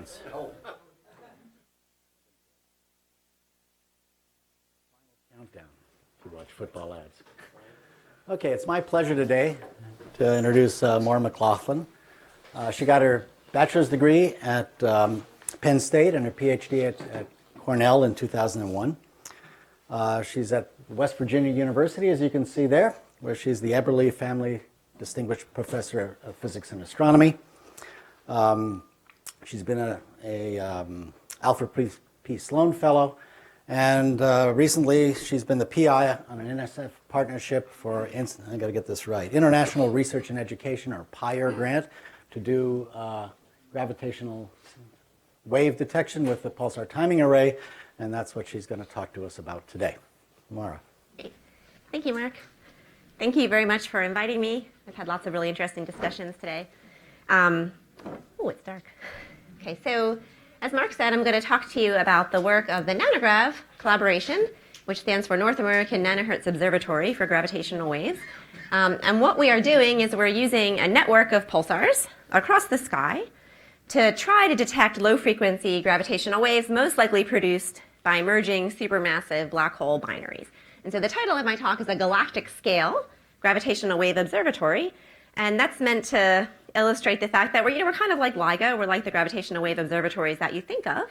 seconds. Countdown to watch football ads. Okay, it's my pleasure today to introduce Maura McLaughlin. She got her bachelor's degree at Penn State and her PhD at Cornell in 2001. She's at West Virginia University, as you can see there, where she's the Eberle Family Distinguished Professor of Physics and Astronomy. She's been a Alfred P. Sloan Fellow, and recently she's been the PI on an NSF partnership for, I got to get this right, International Research and Education, or PIRE grant, to do gravitational wave detection with the pulsar timing array, and that's what she's going to talk to us about today. Maura. Great. Thank you, Mark. Thank you very much for inviting me. I've had lots of really interesting discussions today. Oh, it's dark. Okay, so as Mark said, I'm going to talk to you about the work of the NANOGrav collaboration, which stands for North American Nanohertz Observatory for Gravitational Waves. And what we are doing is we're using a network of pulsars across the sky to try to detect low-frequency gravitational waves most likely produced by merging supermassive black hole binaries. And so the title of my talk is a Galactic Scale Gravitational Wave Observatory, and that's meant to illustrate the fact that we're kind of like LIGO. We're like the gravitational wave observatories that you think of,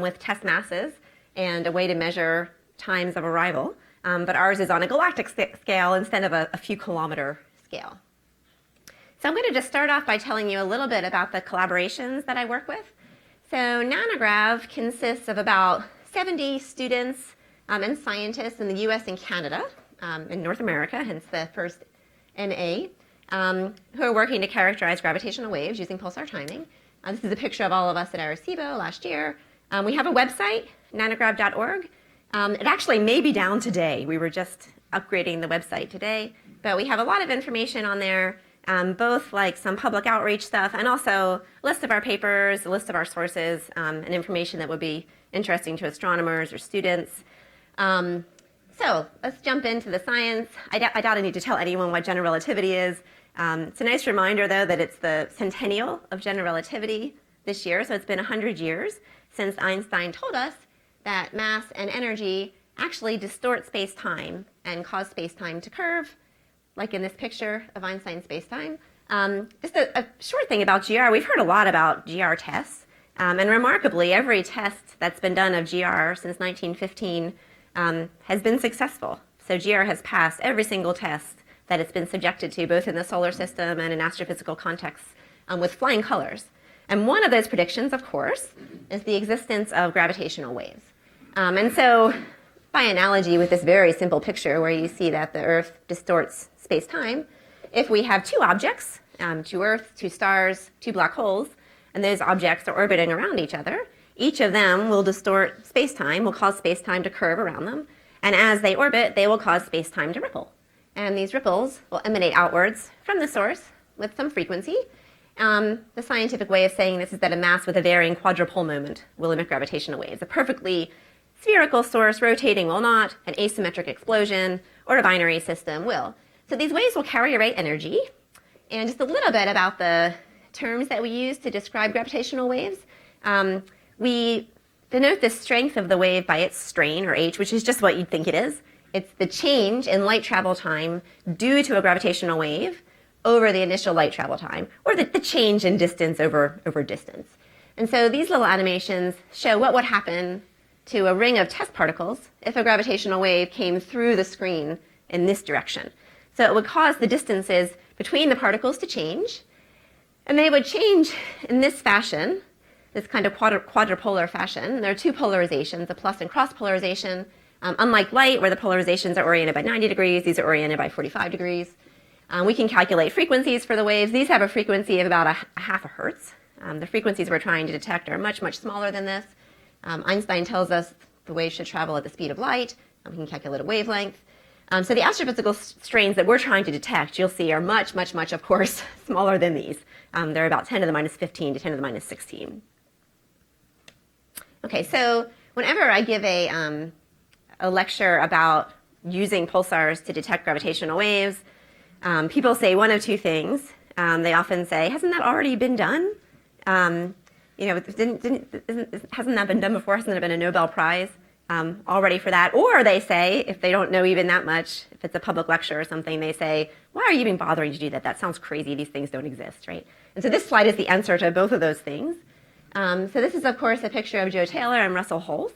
with test masses and a way to measure times of arrival. But ours is on a galactic scale instead of a few kilometer scale. So I'm going to just start off by telling you a little bit about the collaborations that I work with. So NANOGrav consists of about 70 students and scientists in the US and Canada, in North America, hence the first NA, who are working to characterize gravitational waves using pulsar timing. This is a picture of all of us at Arecibo last year. We have a website, nanograph.org. It actually may be down today. We were just upgrading the website today, but we have a lot of information on there, both like some public outreach stuff and also a list of our papers, a list of our sources, and information that would be interesting to astronomers or students. So let's jump into the science. I doubt I need to tell anyone what general relativity is. It's a nice reminder, though, that it's the centennial of general relativity this year, so it's been 100 years since Einstein told us that mass and energy actually distort space-time and cause space-time to curve, like in this picture of Einstein space-time. Just a short thing about GR. We've heard a lot about GR tests, and remarkably, every test that's been done of GR since 1915 has been successful. So GR has passed every single test that it's been subjected to, both in the solar system and in astrophysical contexts, with flying colors. And one of those predictions, of course, is the existence of gravitational waves. And so, by analogy with this very simple picture where you see that the Earth distorts space-time, if we have two objects, two Earths, two stars, two black holes, and those objects are orbiting around each other, each of them will distort space-time, will cause space-time to curve around them, and as they orbit, they will cause space-time to ripple. And these ripples will emanate outwards from the source with some frequency. The scientific way of saying this is that a mass with a varying quadrupole moment will emit gravitational waves. A perfectly spherical source rotating will not, an asymmetric explosion, or a binary system will. So these waves will carry away energy. And just a little bit about the terms that we use to describe gravitational waves. We denote the strength of the wave by its strain, or h, which is just what you'd think it is. It's the change in light travel time due to a gravitational wave over the initial light travel time, or the change in distance over distance. And so these little animations show what would happen to a ring of test particles if a gravitational wave came through the screen in this direction. So it would cause the distances between the particles to change, and they would change in this fashion, this kind of quadrupolar fashion. There are two polarizations, a plus and cross polarization. Unlike light, where the polarizations are oriented by 90 degrees, these are oriented by 45 degrees. We can calculate frequencies for the waves. These have a frequency of about a half a hertz. The frequencies we're trying to detect are much, much smaller than this. Einstein tells us the wave should travel at the speed of light. We can calculate a wavelength. So the astrophysical strains that we're trying to detect, you'll see, are much, much, much, of course, smaller than these. They're about 10 to the minus 15 to 10 to the minus 16. Okay, so whenever I give a lecture about using pulsars to detect gravitational waves, people say one of two things. They often say, hasn't that already been done? hasn't that been done before? Hasn't there been a Nobel Prize already for that? Or they say, if they don't know even that much, if it's a public lecture or something, they say, why are you even bothering to do that? That sounds crazy. These things don't exist, right? And so this slide is the answer to both of those things. So this is, of course, a picture of Joe Taylor and Russell Holtz,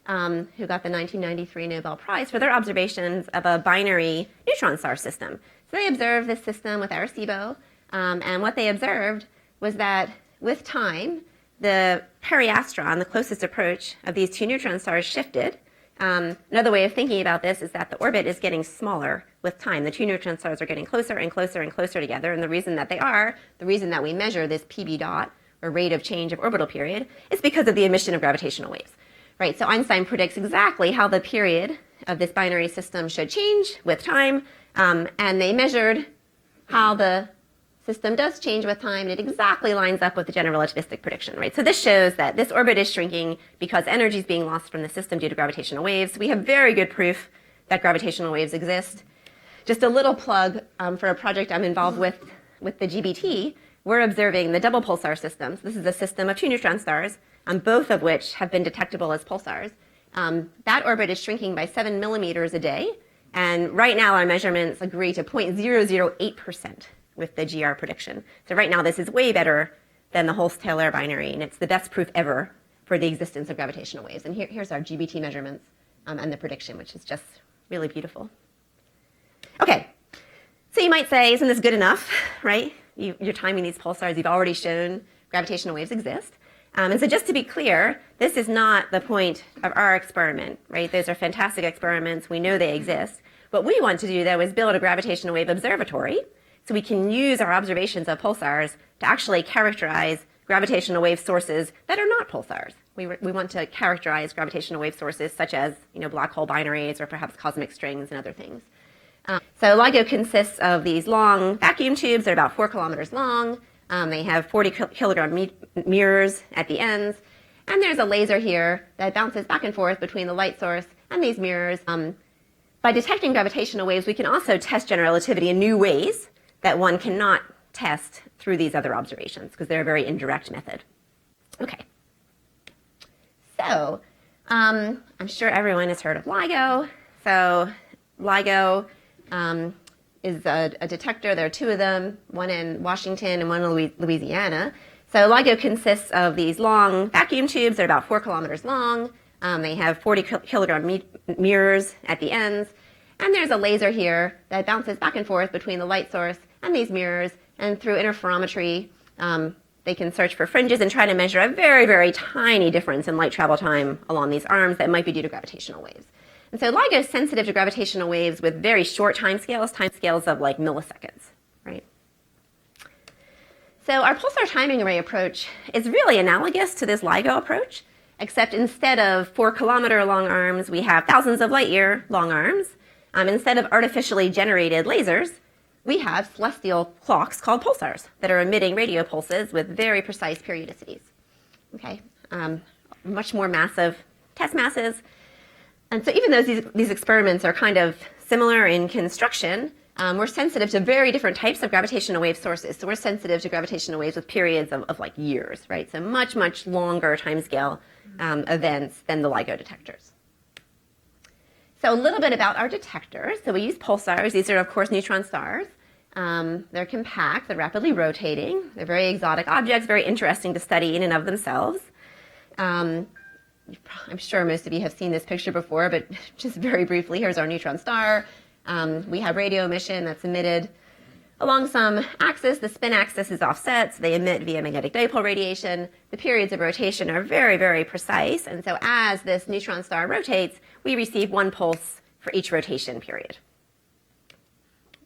who got the 1993 Nobel Prize for their observations of a binary neutron star system. So they observed this system with Arecibo, and what they observed was that with time, the periastron, the closest approach of these two neutron stars, shifted. Another way of thinking about this is that the orbit is getting smaller with time. The two neutron stars are getting closer and closer and closer together, and the reason that they are, the reason that we measure this PB dot, or rate of change of orbital period, is because of the emission of gravitational waves. Right, so Einstein predicts exactly how the period of this binary system should change with time, and they measured how the system does change with time, and it exactly lines up with the general relativistic prediction, right? So this shows that this orbit is shrinking because energy is being lost from the system due to gravitational waves. We have very good proof that gravitational waves exist. Just a little plug for a project I'm involved with the GBT. We're observing the double pulsar systems. This is a system of two neutron stars, both of which have been detectable as pulsars. That orbit is shrinking by 7 millimeters a day, and right now our measurements agree to 0.008% with the GR prediction. So right now this is way better than the Holtz-Taylor binary, and it's the best proof ever for the existence of gravitational waves. And here's our GBT measurements and the prediction, which is just really beautiful. Okay, so you might say, isn't this good enough, right? You're timing these pulsars. You've already shown gravitational waves exist. And so just to be clear, this is not the point of our experiment, right? Those are fantastic experiments. We know they exist. What we want to do, though, is build a gravitational wave observatory so we can use our observations of pulsars to actually characterize gravitational wave sources that are not pulsars. We want to characterize gravitational wave sources such as black hole binaries or perhaps cosmic strings and other things. So LIGO consists of these long vacuum tubes. They're about 4 kilometers long. They have 40 kilogram mirrors at the ends. And there's a laser here that bounces back and forth between the light source and these mirrors. By detecting gravitational waves, we can also test general relativity in new ways that one cannot test through these other observations because they're a very indirect method. Okay. So I'm sure everyone has heard of LIGO. So LIGO is a detector. There are 2 of them, one in Washington and one in Louisiana. So LIGO consists of these long vacuum tubes. They're about 4 kilometers long. They have 40 kilogram mirrors at the ends. And there's a laser here that bounces back and forth between the light source and these mirrors. And through interferometry, they can search for fringes and try to measure a very, very tiny difference in light travel time along these arms that might be due to gravitational waves. And so LIGO is sensitive to gravitational waves with very short timescales of like milliseconds, right? So our pulsar timing array approach is really analogous to this LIGO approach, except instead of 4 kilometer long arms, we have thousands of light year long arms. Instead of artificially generated lasers, we have celestial clocks called pulsars that are emitting radio pulses with very precise periodicities. Okay, much more massive test masses. And so even though these experiments are kind of similar in construction, we're sensitive to very different types of gravitational wave sources. So we're sensitive to gravitational waves with periods of like years, right? So much, much longer timescale events than the LIGO detectors. So a little bit about our detectors. So we use pulsars. These are, of course, neutron stars. They're compact. They're rapidly rotating. They're very exotic objects, very interesting to study in and of themselves. I'm sure most of you have seen this picture before, but just very briefly, here's our neutron star. We have radio emission that's emitted along some axis. The spin axis is offset, so they emit via magnetic dipole radiation. The periods of rotation are very, very precise, and so as this neutron star rotates, we receive 1 pulse for each rotation period.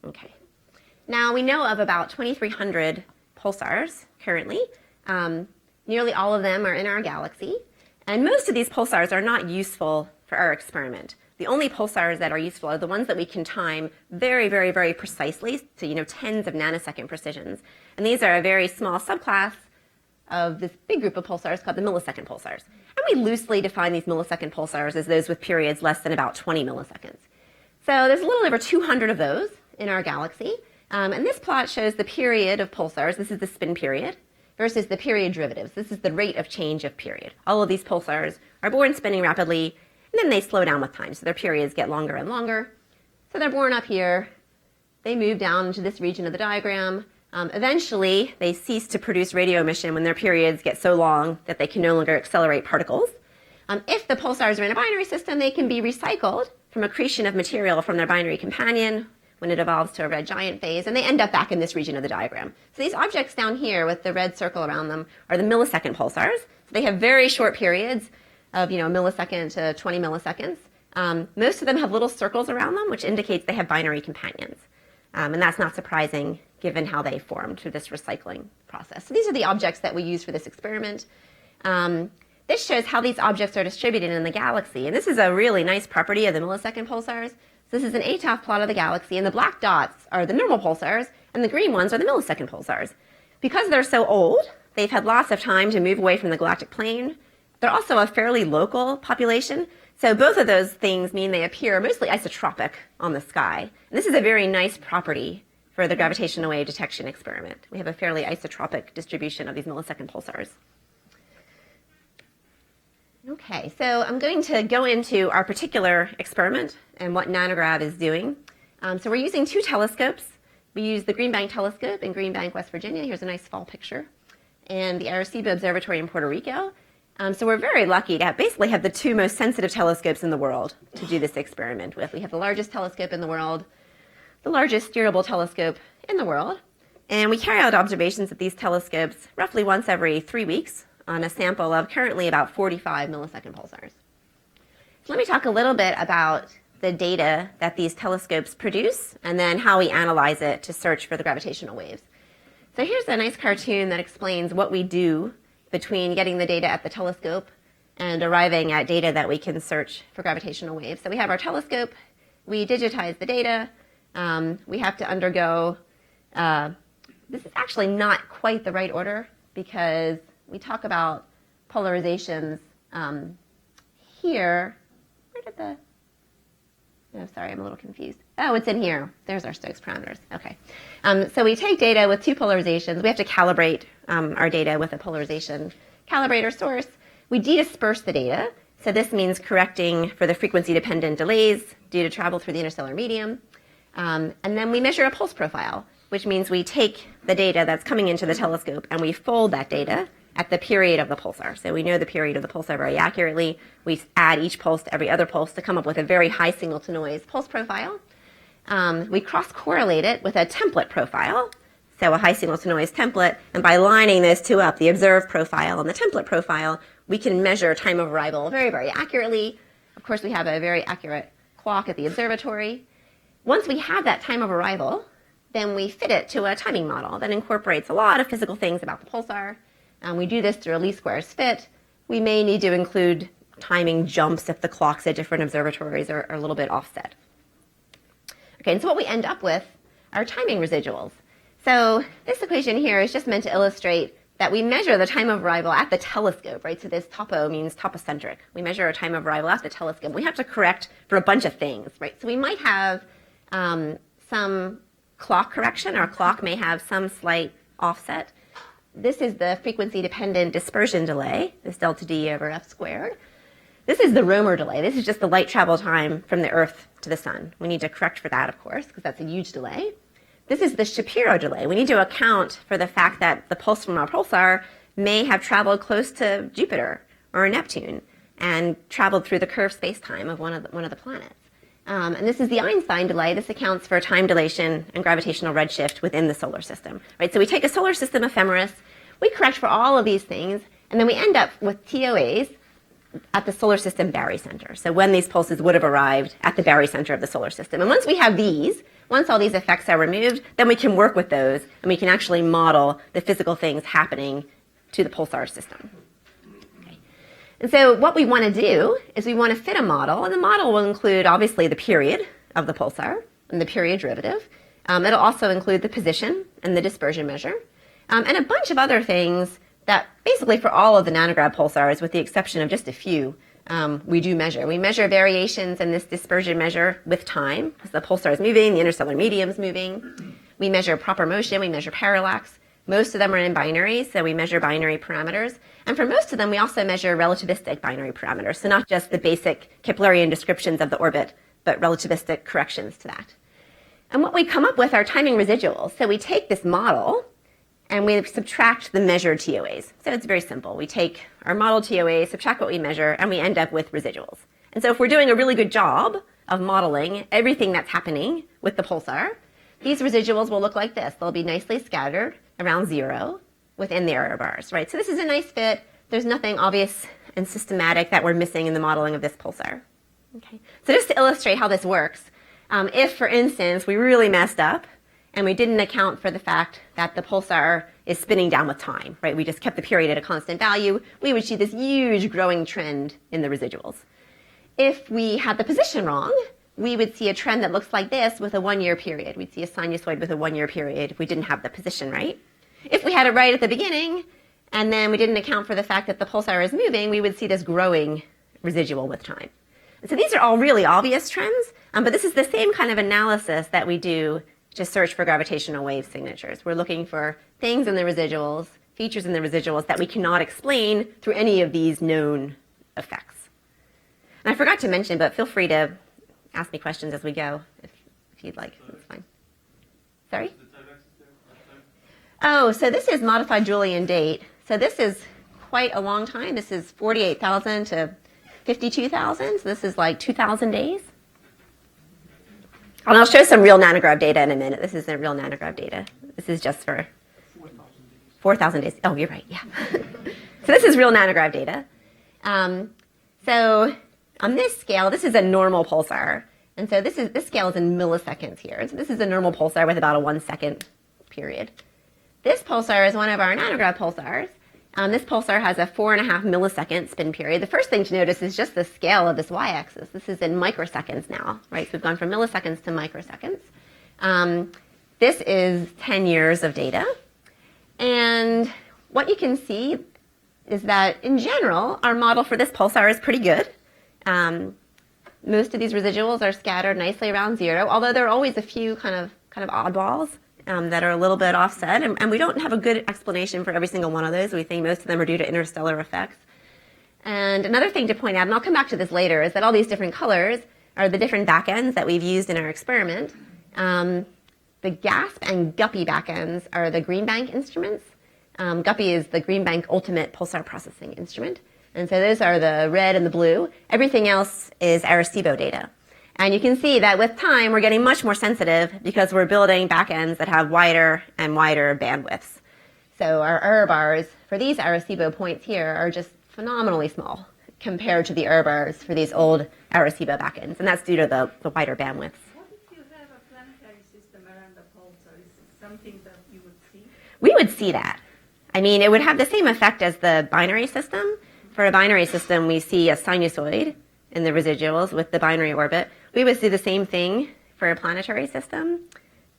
Okay. Now, we know of about 2,300 pulsars currently. Nearly all of them are in our galaxy. And most of these pulsars are not useful for our experiment. The only pulsars that are useful are the ones that we can time very, very, very precisely to tens of nanosecond precisions. And these are a very small subclass of this big group of pulsars called the millisecond pulsars. And we loosely define these millisecond pulsars as those with periods less than about 20 milliseconds. So there's a little over 200 of those in our galaxy. And this plot shows the period of pulsars. This is the spin period. versus the period derivatives. This is the rate of change of period. All of these pulsars are born spinning rapidly, and then they slow down with time, so their periods get longer and longer. So they're born up here. They move down into this region of the diagram. Eventually, they cease to produce radio emission when their periods get so long that they can no longer accelerate particles. If the pulsars are in a binary system, they can be recycled from accretion of material from their binary companion when it evolves to a red giant phase, and they end up back in this region of the diagram. So these objects down here with the red circle around them are the millisecond pulsars. So they have very short periods of a millisecond to 20 milliseconds. Most of them have little circles around them, which indicates they have binary companions. And that's not surprising given how they formed through this recycling process. So these are the objects that we use for this experiment. This shows how these objects are distributed in the galaxy. And this is a really nice property of the millisecond pulsars. So this is an ATOF plot of the galaxy, and the black dots are the normal pulsars, and the green ones are the millisecond pulsars. Because they're so old, they've had lots of time to move away from the galactic plane. They're also a fairly local population. So both of those things mean they appear mostly isotropic on the sky. And this is a very nice property for the gravitational wave detection experiment. We have a fairly isotropic distribution of these millisecond pulsars. Okay, so I'm going to go into our particular experiment and what NANOGrav is doing. So we're using two telescopes. We use the Green Bank telescope in Green Bank, West Virginia. Here's a nice fall picture. And the Arecibo Observatory in Puerto Rico. So we're very lucky to basically have the two most sensitive telescopes in the world to do this experiment with. We have the largest telescope in the world, the largest steerable telescope in the world. And we carry out observations at these telescopes roughly once every 3 weeks on a sample of currently about 45 millisecond pulsars. So let me talk a little bit about the data that these telescopes produce and then how we analyze it to search for the gravitational waves. So here's a nice cartoon that explains what we do between getting the data at the telescope and arriving at data that we can search for gravitational waves. So we have our telescope, we digitize the data, we have to undergo, this is actually not quite the right order because we talk about polarizations here. Where did the, oh, sorry, I'm a little confused. Oh, it's in here. There's our Stokes parameters. Okay. So we take data with two polarizations. We have to calibrate our data with a polarization calibrator source. We de-disperse the data. So this means correcting for the frequency-dependent delays due to travel through the interstellar medium. And then we measure a pulse profile, which means we take the data that's coming into the telescope and we fold that data at the period of the pulsar. So we know the period of the pulsar very accurately. We add each pulse to every other pulse to come up with a very high signal-to-noise pulse profile. We cross-correlate it with a template profile, so a high signal-to-noise template, and by lining those two up, the observed profile and the template profile, we can measure time of arrival very, very accurately. Of course, we have a very accurate clock at the observatory. Once we have that time of arrival, then we fit it to a timing model that incorporates a lot of physical things about the pulsar. We do this through a least squares fit. We may need to include timing jumps if the clocks at different observatories are a little bit offset. Okay, and so what we end up with are timing residuals. So this equation here is just meant to illustrate that we measure the time of arrival at the telescope, right? So this topo means topocentric. We measure our time of arrival at the telescope. We have to correct for a bunch of things, right? So we might have some clock correction. Our clock may have some slight offset. This is the frequency-dependent dispersion delay, this delta D over F squared. This is the Romer delay. This is just the light travel time from the Earth to the Sun. We need to correct for that, of course, because that's a huge delay. This is the Shapiro delay. We need to account for the fact that the pulse from our pulsar may have traveled close to Jupiter or Neptune and traveled through the curved space-time of one of the planets. And this is the Einstein delay. This accounts for time dilation and gravitational redshift within the solar system. Right? So we take a solar system ephemeris, we correct for all of these things, and then we end up with TOAs at the solar system barycenter. So when these pulses would have arrived at the barycenter of the solar system. And once we have these, once all these effects are removed, then we can work with those and we can actually model the physical things happening to the pulsar system. Okay. And so what we want to do is we want to fit a model, and the model will include obviously the period of the pulsar and the period derivative. It'll also include the position and the dispersion measure, and a bunch of other things that basically for all of the NANOGrav pulsars, with the exception of just a few, we do measure. We measure variations in this dispersion measure with time, as the pulsar is moving, the interstellar medium is moving. We measure proper motion, we measure parallax. Most of them are in binaries, so we measure binary parameters. And for most of them, we also measure relativistic binary parameters, so not just the basic Keplerian descriptions of the orbit, but relativistic corrections to that. And what we come up with are timing residuals. So we take this model, and we subtract the measured TOAs. So it's very simple. We take our model TOAs, subtract what we measure, and we end up with residuals. And so if we're doing a really good job of modeling everything that's happening with the pulsar, these residuals will look like this. They'll be nicely scattered around 0 within the error bars, right? So this is a nice fit. There's nothing obvious and systematic that we're missing in the modeling of this pulsar. Okay. So just to illustrate how this works, if, for instance, we really messed up and we didn't account for the fact that the pulsar is spinning down with time, right? We just kept the period at a constant value, we would see this huge growing trend in the residuals. If we had the position wrong, we would see a trend that looks like this with a 1-year period. We'd see a sinusoid with a 1-year period if we didn't have the position right. If we had it right at the beginning, and then we didn't account for the fact that the pulsar is moving, we would see this growing residual with time. And so these are all really obvious trends, but this is the same kind of analysis that we do to search for gravitational wave signatures. We're looking for things in the residuals, features in the residuals that we cannot explain through any of these known effects. And I forgot to mention, but feel free to ask me questions as we go, if you'd like. That's fine. Sorry? Oh, so this is modified Julian date. So this is quite a long time. This is 48,000 to 52,000. So this is like 2,000 days. And I'll show some real NANOGrav data in a minute. This isn't real NANOGrav data. This is just for 4,000 days. Oh, you're right. Yeah. So this is real NANOGrav data. So on this scale, this is a normal pulsar. And so this scale is in milliseconds here. And so this is a normal pulsar with about a 1-second period. This pulsar is one of our NANOGrav pulsars. This pulsar has a 4.5 millisecond spin period. The first thing to notice is just the scale of this y-axis. This is in microseconds now, right? So we've gone from milliseconds to microseconds. This is 10 years of data. And what you can see is that, in general, our model for this pulsar is pretty good. Most of these residuals are scattered nicely around 0, although there are always a few kind of oddballs that are a little bit offset, and we don't have a good explanation for every single one of those. We think most of them are due to interstellar effects. And another thing to point out, and I'll come back to this later, is that all these different colors are the different backends that we've used in our experiment. The GASP and Guppy backends are the green bank instruments. Guppy is the green bank ultimate pulsar processing instrument. And so those are the red and the blue. Everything else is Arecibo data. And you can see that with time, we're getting much more sensitive because we're building backends that have wider and wider bandwidths. So our error bars for these Arecibo points here are just phenomenally small compared to the error bars for these old Arecibo backends. And that's due to the wider bandwidths. What if you have a planetary system around the pulsar? Is it something that you would see? We would see that. I mean, it would have the same effect as the binary system. For a binary system, we see a sinusoid in the residuals with the binary orbit. We would see the same thing for a planetary system.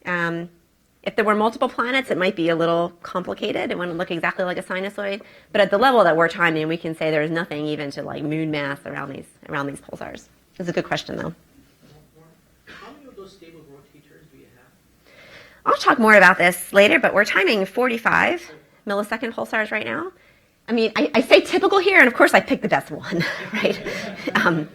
If there were multiple planets, it might be a little complicated. It wouldn't look exactly like a sinusoid. But at the level that we're timing, we can say there's nothing even to like moon mass around these pulsars. It's a good question, though. How many of those stable rotators do you have? I'll talk more about this later, but we're timing 45 millisecond pulsars right now. I mean, I say typical here, and of course I picked the best one, right?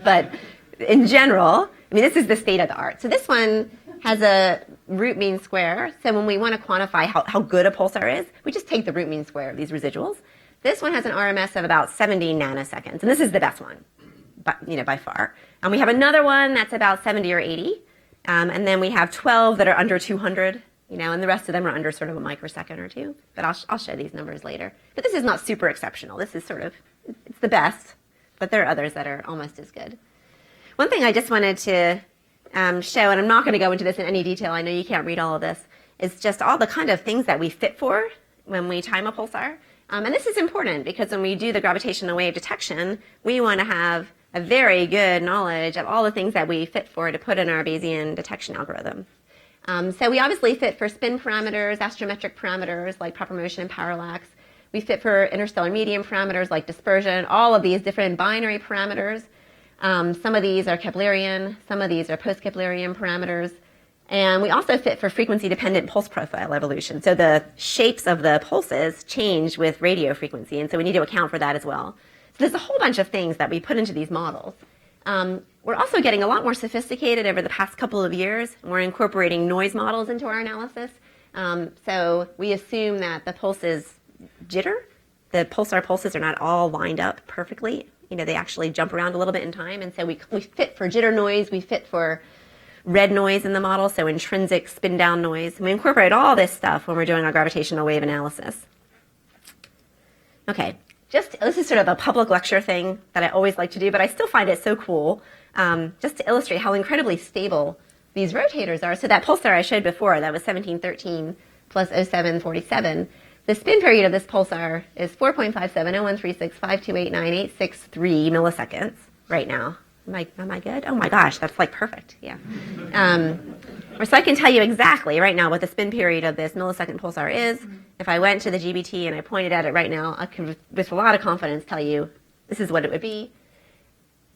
But in general, I mean, this is the state of the art. So this one has a root mean square. So when we want to quantify how good a pulsar is, we just take the root mean square of these residuals. This one has an RMS of about 70 nanoseconds, and this is the best one, by far. And we have another one that's about 70 or 80, and then we have 12 that are under 200. And the rest of them are under sort of a microsecond or two. But I'll show these numbers later. But this is not super exceptional. This is sort of, it's the best. But there are others that are almost as good. One thing I just wanted to show, and I'm not going to go into this in any detail. I know you can't read all of this. Is just all the kind of things that we fit for when we time a pulsar. And this is important because when we do the gravitational wave detection, we want to have a very good knowledge of all the things that we fit for to put in our Bayesian detection algorithm. So we obviously fit for spin parameters, astrometric parameters like proper motion and parallax. We fit for interstellar medium parameters like dispersion, all of these different binary parameters. Some of these are Keplerian, some of these are post-Keplerian parameters. And we also fit for frequency-dependent pulse profile evolution. So the shapes of the pulses change with radio frequency, and so we need to account for that as well. So there's a whole bunch of things that we put into these models. We're also getting a lot more sophisticated over the past couple of years. We're incorporating noise models into our analysis. So we assume that the pulses jitter. The pulsar pulses are not all lined up perfectly. They actually jump around a little bit in time, and so we fit for jitter noise, we fit for red noise in the model, so intrinsic spin down noise. And we incorporate all this stuff when we're doing our gravitational wave analysis. Okay, this is sort of a public lecture thing that I always like to do, but I still find it so cool, just to illustrate how incredibly stable these rotators are. So that pulsar I showed before, that was 1713 plus 0747, the spin period of this pulsar is 4.570136528986 milliseconds right now. Am I good? Oh my gosh, that's like perfect. Yeah. So I can tell you exactly right now what the spin period of this millisecond pulsar is. If I went to the GBT and I pointed at it right now, I could, with a lot of confidence, tell you this is what it would be.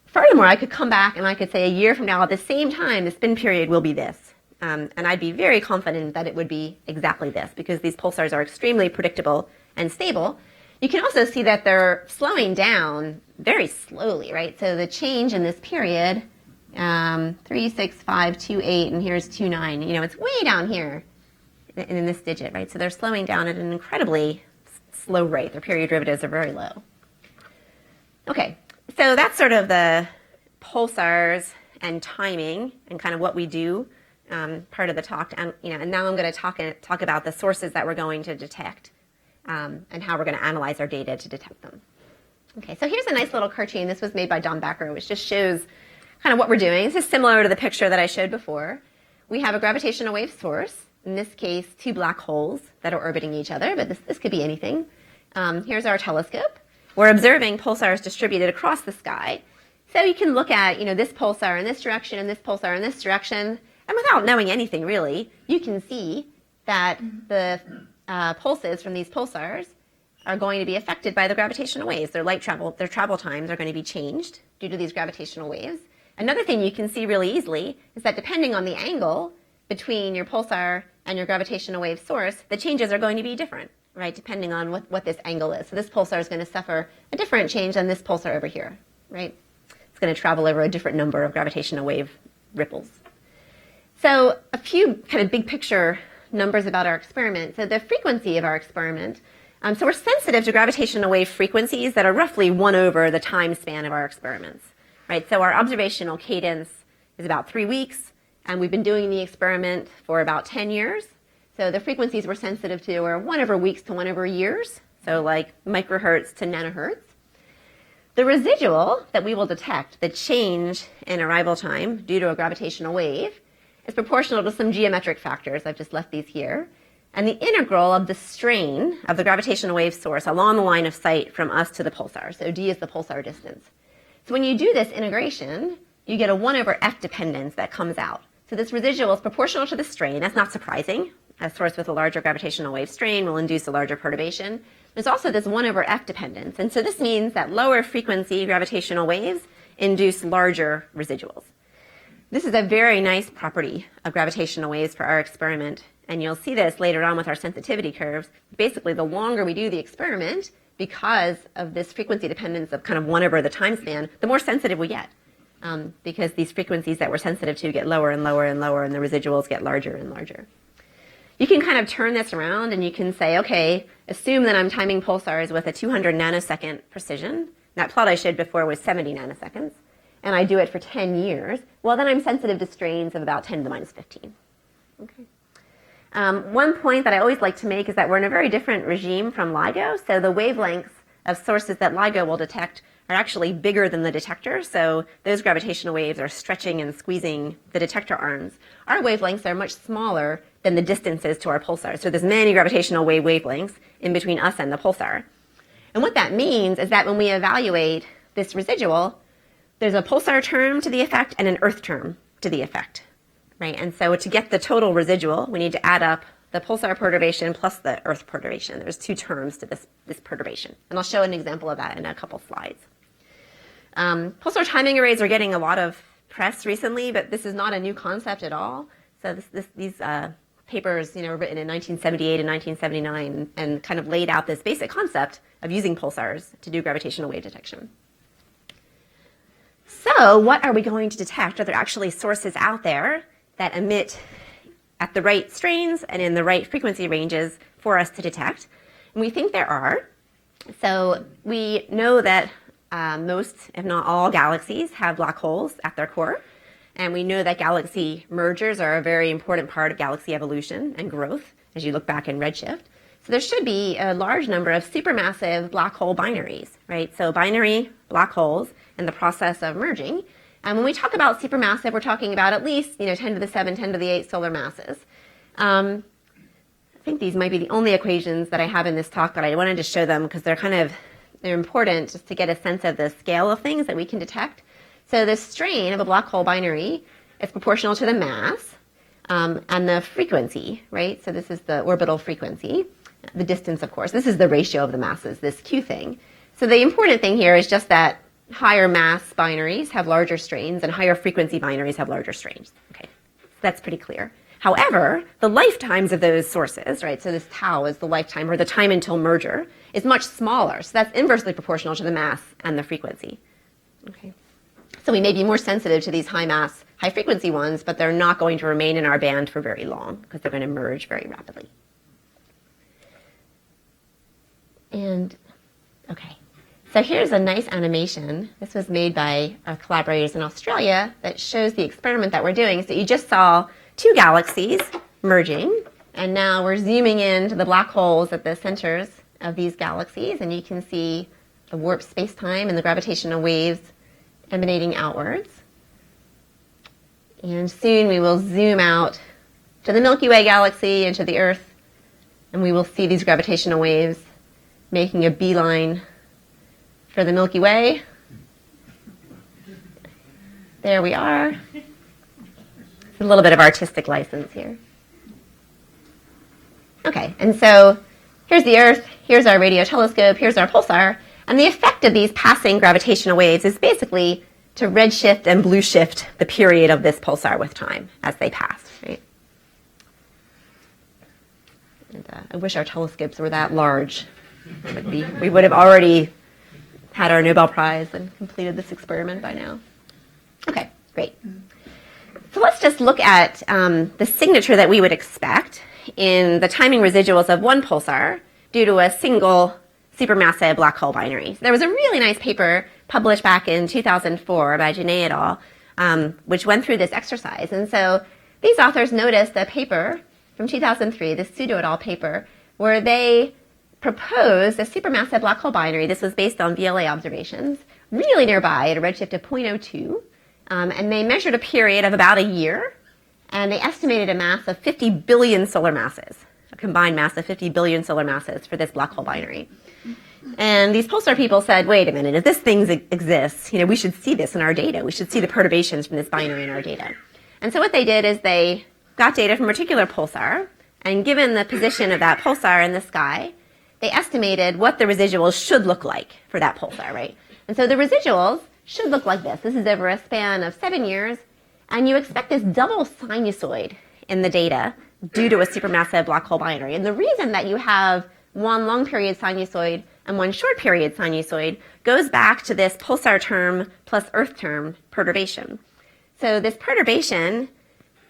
Furthermore, I could come back and I could say a year from now at the same time, the spin period will be this. And I'd be very confident that it would be exactly this, because these pulsars are extremely predictable and stable. You can also see that they're slowing down very slowly, right? So the change in this period, 36528, and here's 29. It's way down here in this digit, right? So they're slowing down at an incredibly slow rate. Their period derivatives are very low. Okay, so that's sort of the pulsars and timing and kind of what we do. Part of the talk, and now I'm going to talk about the sources that we're going to detect, and how we're going to analyze our data to detect them. Okay, so here's a nice little cartoon. This was made by Don Backer, which just shows kind of what we're doing. This is similar to the picture that I showed before. We have a gravitational wave source, in this case, two black holes that are orbiting each other, but this could be anything. Here's our telescope. We're observing pulsars distributed across the sky. So you can look at, this pulsar in this direction, and this pulsar in this direction. And without knowing anything really, you can see that the pulses from these pulsars are going to be affected by the gravitational waves. Their travel times are going to be changed due to these gravitational waves. Another thing you can see really easily is that depending on the angle between your pulsar and your gravitational wave source, the changes are going to be different, right? Depending on what this angle is. So this pulsar is going to suffer a different change than this pulsar over here, right? It's going to travel over a different number of gravitational wave ripples. So a few kind of big picture numbers about our experiment. So the frequency of our experiment. So we're sensitive to gravitational wave frequencies that are roughly 1 over the time span of our experiments, right? So our observational cadence is about 3 weeks, and we've been doing the experiment for about 10 years. So the frequencies we're sensitive to are 1 over weeks to 1 over years, so like microhertz to nanohertz. The residual that we will detect, the change in arrival time due to a gravitational wave, is proportional to some geometric factors. I've just left these here. And the integral of the strain of the gravitational wave source along the line of sight from us to the pulsar. So d is the pulsar distance. So when you do this integration, you get a 1 over f dependence that comes out. So this residual is proportional to the strain. That's not surprising. A source with a larger gravitational wave strain will induce a larger perturbation. There's also this 1 over f dependence. And so this means that lower frequency gravitational waves induce larger residuals. This is a very nice property of gravitational waves for our experiment, and you'll see this later on with our sensitivity curves. Basically, the longer we do the experiment, because of this frequency dependence of kind of 1 over the time span, the more sensitive we get, because these frequencies that we're sensitive to get lower and lower and lower, and the residuals get larger and larger. You can kind of turn this around, and you can say, okay, assume that I'm timing pulsars with a 200 nanosecond precision. That plot I showed before was 70 nanoseconds. And I do it for 10 years, well, then I'm sensitive to strains of about 10 to the minus 15. Okay. One point that I always like to make is that we're in a very different regime from LIGO. So the wavelengths of sources that LIGO will detect are actually bigger than the detector. So those gravitational waves are stretching and squeezing the detector arms. Our wavelengths are much smaller than the distances to our pulsar. So there's many gravitational wave wavelengths in between us and the pulsar. And what that means is that when we evaluate this residual, there's a pulsar term to the effect and an Earth term to the effect, right? And so to get the total residual, we need to add up the pulsar perturbation plus the Earth perturbation. There's 2 terms to this perturbation. And I'll show an example of that in a couple slides. Pulsar timing arrays are getting a lot of press recently, but this is not a new concept at all. So these papers, were written in 1978 and 1979 and kind of laid out this basic concept of using pulsars to do gravitational wave detection. So what are we going to detect? Are there actually sources out there that emit at the right strains and in the right frequency ranges for us to detect? And we think there are. So we know that most, if not all, galaxies have black holes at their core. And we know that galaxy mergers are a very important part of galaxy evolution and growth as you look back in redshift. So there should be a large number of supermassive black hole binaries, right? So binary black holes in the process of merging. And when we talk about supermassive, we're talking about at least 10 to the 7, 10 to the 8 solar masses. I think these might be the only equations that I have in this talk, but I wanted to show them because they're important just to get a sense of the scale of things that we can detect. So the strain of a black hole binary is proportional to the mass and the frequency, right? So this is the orbital frequency, the distance, of course. This is the ratio of the masses, this Q thing. So the important thing here is just that higher mass binaries have larger strains and higher frequency binaries have larger strains. Okay, so that's pretty clear. However, the lifetimes of those sources, right, so this tau is the lifetime or the time until merger, is much smaller. So that's inversely proportional to the mass and the frequency. Okay. So we may be more sensitive to these high mass, high frequency ones, but they're not going to remain in our band for very long because they're going to merge very rapidly. And, okay. So here's a nice animation. This was made by our collaborators in Australia that shows the experiment that we're doing. So you just saw two galaxies merging, and now we're zooming into the black holes at the centers of these galaxies, and you can see the warped space-time and the gravitational waves emanating outwards. And soon we will zoom out to the Milky Way galaxy and to the Earth, and we will see these gravitational waves making a beeline for the Milky Way. There we are. It's a little bit of artistic license here. Okay, and so here's the Earth, here's our radio telescope, here's our pulsar, and the effect of these passing gravitational waves is basically to redshift and blue shift the period of this pulsar with time as they pass, right? And, I wish our telescopes were that large. We would have already had our Nobel Prize and completed this experiment by now. Okay, great. So let's just look at the signature that we would expect in the timing residuals of one pulsar due to a single supermassive black hole binary. So there was a really nice paper published back in 2004 by Genet et al., which went through this exercise. And so these authors noticed a paper from 2003, this Pseudo et al. Paper, where they proposed a supermassive black hole binary. This was based on VLA observations, really nearby at a redshift of 0.02. And they measured a period of about a year, and they estimated a mass of 50 billion solar masses, a combined mass of 50 billion solar masses for this black hole binary. And these pulsar people said, wait a minute, if this thing exists, we should see this in our data. We should see the perturbations from this binary in our data. And so what they did is they got data from a particular pulsar, and given the position of that pulsar in the sky, they estimated what the residuals should look like for that pulsar, right? And so the residuals should look like this. This is over a span of 7 years, and you expect this double sinusoid in the data due to a supermassive black hole binary. And the reason that you have one long period sinusoid and one short period sinusoid goes back to this pulsar term plus Earth term perturbation. So this perturbation,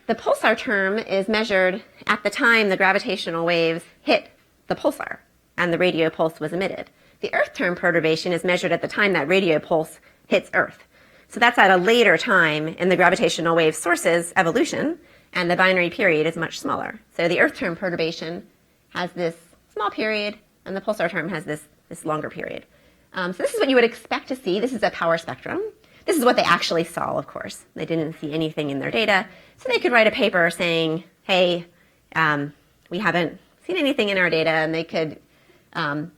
the pulsar term is measured at the time the gravitational waves hit the pulsar and the radio pulse was emitted. The Earth term perturbation is measured at the time that radio pulse hits Earth. So that's at a later time in the gravitational wave source's evolution, and the binary period is much smaller. So the Earth term perturbation has this small period, and the pulsar term has this longer period. So this is what you would expect to see. This is a power spectrum. This is what they actually saw, of course. They didn't see anything in their data, so they could write a paper saying, hey, we haven't seen anything in our data, and they could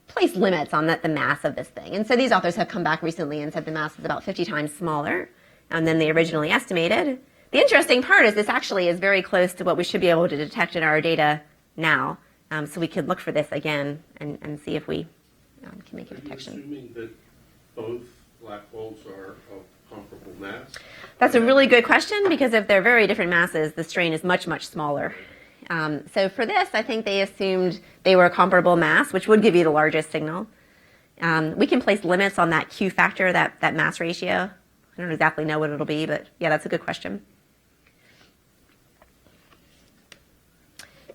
place limits on the mass of this thing. And so these authors have come back recently and said the mass is about 50 times smaller than they originally estimated. The interesting part is this actually is very close to what we should be able to detect in our data now. So we could look for this again and see if we can make a detection. Are you assuming that both black holes are of comparable mass? That's a really good question, because if they're very different masses, the strain is much, much smaller. So for this, I think they assumed they were a comparable mass, which would give you the largest signal. We can place limits on that Q factor, that mass ratio. I don't exactly know what it'll be, but yeah, that's a good question.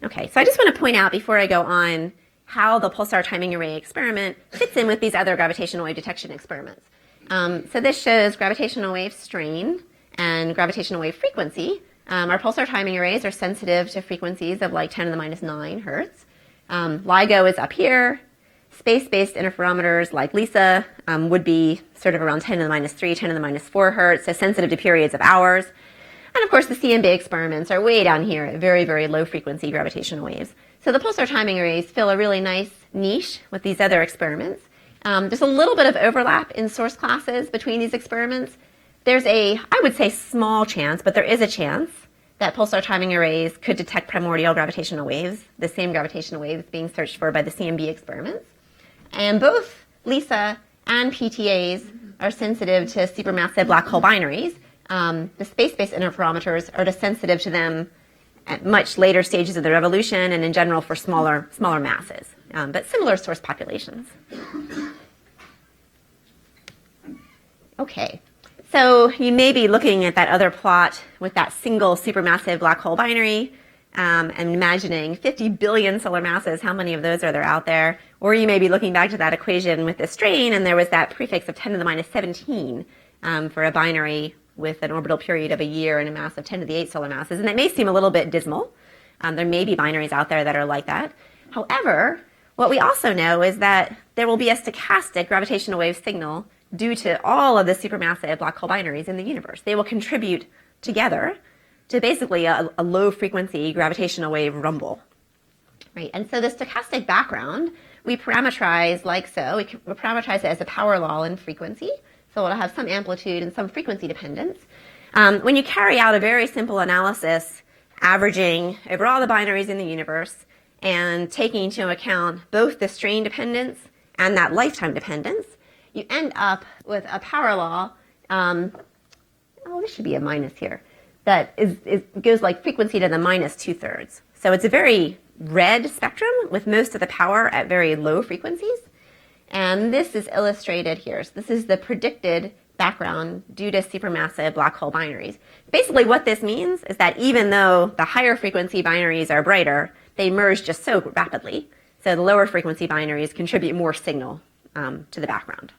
Okay, so I just want to point out before I go on how the pulsar timing array experiment fits in with these other gravitational wave detection experiments. So this shows gravitational wave strain and gravitational wave frequency. Our pulsar timing arrays are sensitive to frequencies of like 10 to the minus 9 hertz. LIGO is up here. Space-based interferometers like LISA would be sort of around 10 to the minus 3, 10 to the minus 4 hertz, so sensitive to periods of hours. And of course, the SMBH experiments are way down here at very, very low frequency gravitational waves. So the pulsar timing arrays fill a really nice niche with these other experiments. There's a little bit of overlap in source classes between these experiments. There's a, I would say, small chance, but there is a chance that pulsar timing arrays could detect primordial gravitational waves, the same gravitational waves being searched for by the CMB experiments. And both LISA and PTAs are sensitive to supermassive black hole binaries. The space-based interferometers are sensitive to them at much later stages of the revolution and in general for smaller masses, but similar source populations. Okay, so you may be looking at that other plot with that single supermassive black hole binary and imagining 50 billion solar masses, how many of those are there out there? Or you may be looking back to that equation with the strain, and there was that prefix of 10 to the minus 17 for a binary with an orbital period of a year and a mass of 10 to the 8 solar masses. And that may seem a little bit dismal. There may be binaries out there that are like that. However, what we also know is that there will be a stochastic gravitational wave signal due to all of the supermassive black hole binaries in the universe. They will contribute together to basically a low frequency gravitational wave rumble. Right? And so the stochastic background, we parameterize like so. We parameterize it as a power law in frequency. So it'll have some amplitude and some frequency dependence. When you carry out a very simple analysis, averaging over all the binaries in the universe and taking into account both the strain dependence and that lifetime dependence, you end up with a power law. This should be a minus here. That goes like frequency to the minus 2/3. So it's a very red spectrum with most of the power at very low frequencies. And this is illustrated here. So this is the predicted background due to supermassive black hole binaries. Basically what this means is that even though the higher frequency binaries are brighter, they merge just so rapidly. So the lower frequency binaries contribute more signal to the background.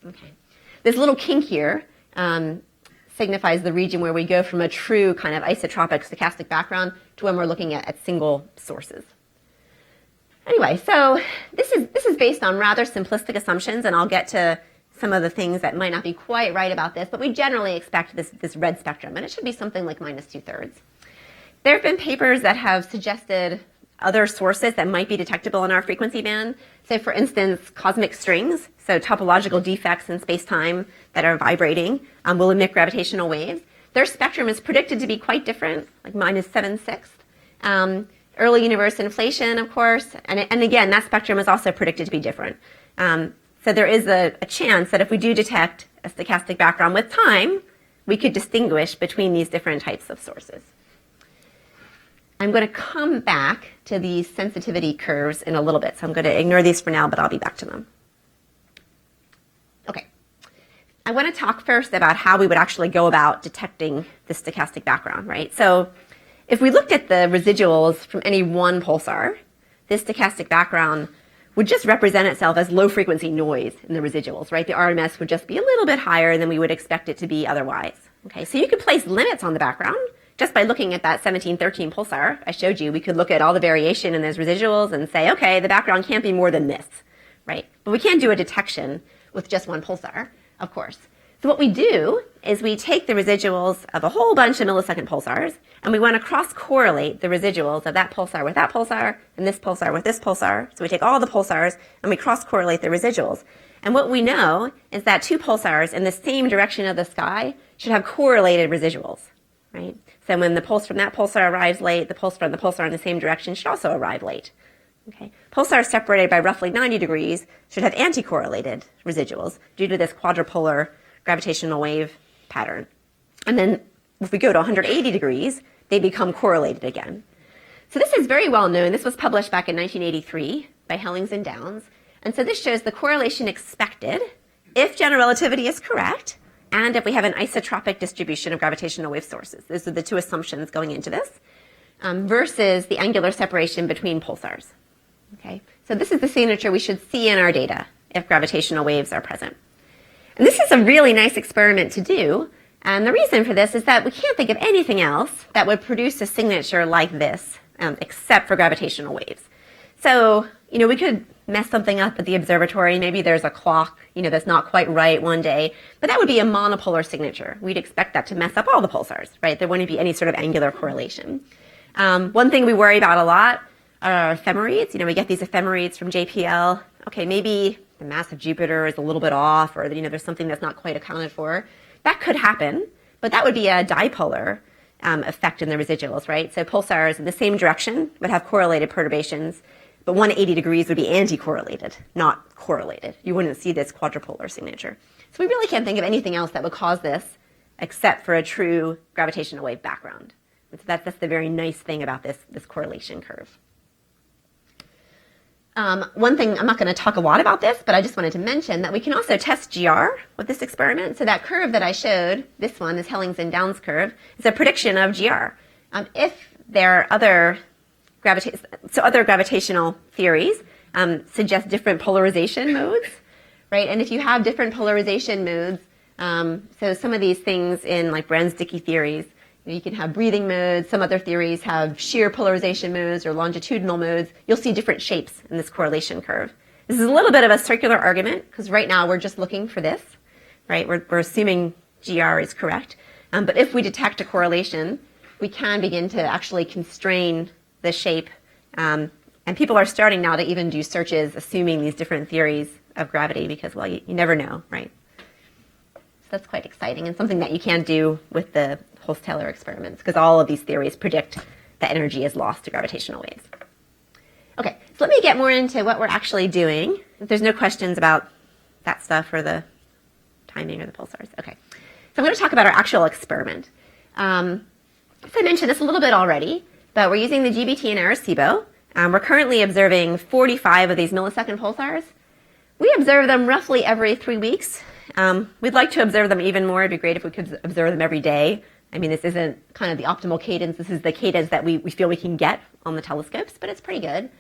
Okay. This little kink here signifies the region where we go from a true kind of isotropic stochastic background to when we're looking at single sources. Anyway, so this is based on rather simplistic assumptions, and I'll get to some of the things that might not be quite right about this, but we generally expect this red spectrum, and it should be something like minus 2/3. There have been papers that have suggested other sources that might be detectable in our frequency band. So for instance, cosmic strings, so topological defects in space-time that are vibrating will emit gravitational waves. Their spectrum is predicted to be quite different, like minus 7/6. Early universe inflation, of course, and again, that spectrum is also predicted to be different. So there is a chance that if we do detect a stochastic background with time, we could distinguish between these different types of sources. I'm going to come back to these sensitivity curves in a little bit, so I'm going to ignore these for now, but I'll be back to them. Okay. I want to talk first about how we would actually go about detecting the stochastic background, right? So if we looked at the residuals from any one pulsar, this stochastic background would just represent itself as low frequency noise in the residuals, right? The RMS would just be a little bit higher than we would expect it to be otherwise. Okay, so you could place limits on the background just by looking at that 1713 pulsar I showed you. We could look at all the variation in those residuals and say, okay, the background can't be more than this, right? But we can't do a detection with just one pulsar, of course. So what we do is we take the residuals of a whole bunch of millisecond pulsars, and we want to cross-correlate the residuals of that pulsar with that pulsar, and this pulsar with this pulsar. So we take all the pulsars, and we cross-correlate the residuals. And what we know is that two pulsars in the same direction of the sky should have correlated residuals, right? So when the pulse from that pulsar arrives late, the pulse from the pulsar in the same direction should also arrive late. Okay. Pulsars separated by roughly 90 degrees should have anti-correlated residuals due to this quadrupolar gravitational wave pattern. And then if we go to 180 degrees, they become correlated again. So this is very well known. This was published back in 1983 by Hellings and Downs. And so this shows the correlation expected if general relativity is correct and if we have an isotropic distribution of gravitational wave sources. Those are the two assumptions going into this, versus the angular separation between pulsars. Okay? So this is the signature we should see in our data if gravitational waves are present. And this is a really nice experiment to do. And the reason for this is that we can't think of anything else that would produce a signature like this, except for gravitational waves. So, we could mess something up at the observatory. Maybe there's a clock, that's not quite right one day, but that would be a monopolar signature. We'd expect that to mess up all the pulsars, right? There wouldn't be any sort of angular correlation. One thing we worry about a lot are ephemerides. We get these ephemerides from JPL. Okay, maybe the mass of Jupiter is a little bit off, or there's something that's not quite accounted for. That could happen, but that would be a dipolar effect in the residuals, right? So pulsars in the same direction would have correlated perturbations, but 180 degrees would be anti-correlated, not correlated. You wouldn't see this quadrupolar signature. So we really can't think of anything else that would cause this except for a true gravitational wave background. And so that's the very nice thing about this correlation curve. One thing, I'm not going to talk a lot about this, but I just wanted to mention that we can also test GR with this experiment. So that curve that I showed, this one, this Hellings and Downs curve, is a prediction of GR. If there are other gravitational theories suggest different polarization modes, right? And if you have different polarization modes, so some of these things in like Brans-Dicke theories, you can have breathing modes. Some other theories have shear polarization modes or longitudinal modes. You'll see different shapes in this correlation curve. This is a little bit of a circular argument because right now we're just looking for this, right? We're assuming GR is correct. But if we detect a correlation, we can begin to actually constrain the shape. And people are starting now to even do searches assuming these different theories of gravity because, well, you never know, right? So that's quite exciting and something that you can do with the Hulse-Taylor experiments because all of these theories predict that energy is lost to gravitational waves. Okay, so let me get more into what we're actually doing. If there's no questions about that stuff or the timing or the pulsars. Okay, so I'm going to talk about our actual experiment. So I mentioned this a little bit already, but we're using the GBT and Arecibo. We're currently observing 45 of these millisecond pulsars. We observe them roughly every 3 weeks. We'd like to observe them even more. It'd be great if we could observe them every day. I mean, this isn't kind of the optimal cadence. This is the cadence that we feel we can get on the telescopes, but it's pretty good.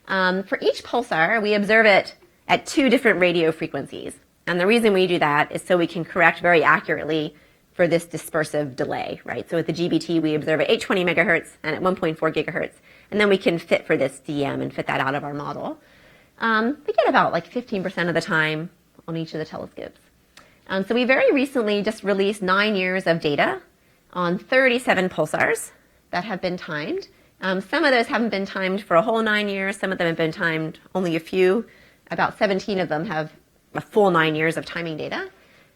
For each pulsar, we observe it at 2 different radio frequencies. And the reason we do that is so we can correct very accurately for this dispersive delay, right? So with the GBT, we observe at 820 megahertz and at 1.4 gigahertz. And then we can fit for this DM and fit that out of our model. We get about like 15% of the time on each of the telescopes. So we very recently just released 9 years of data on 37 pulsars that have been timed. Some of those haven't been timed for a whole 9 years. Some of them have been timed only a few. About 17 of them have a full 9 years of timing data.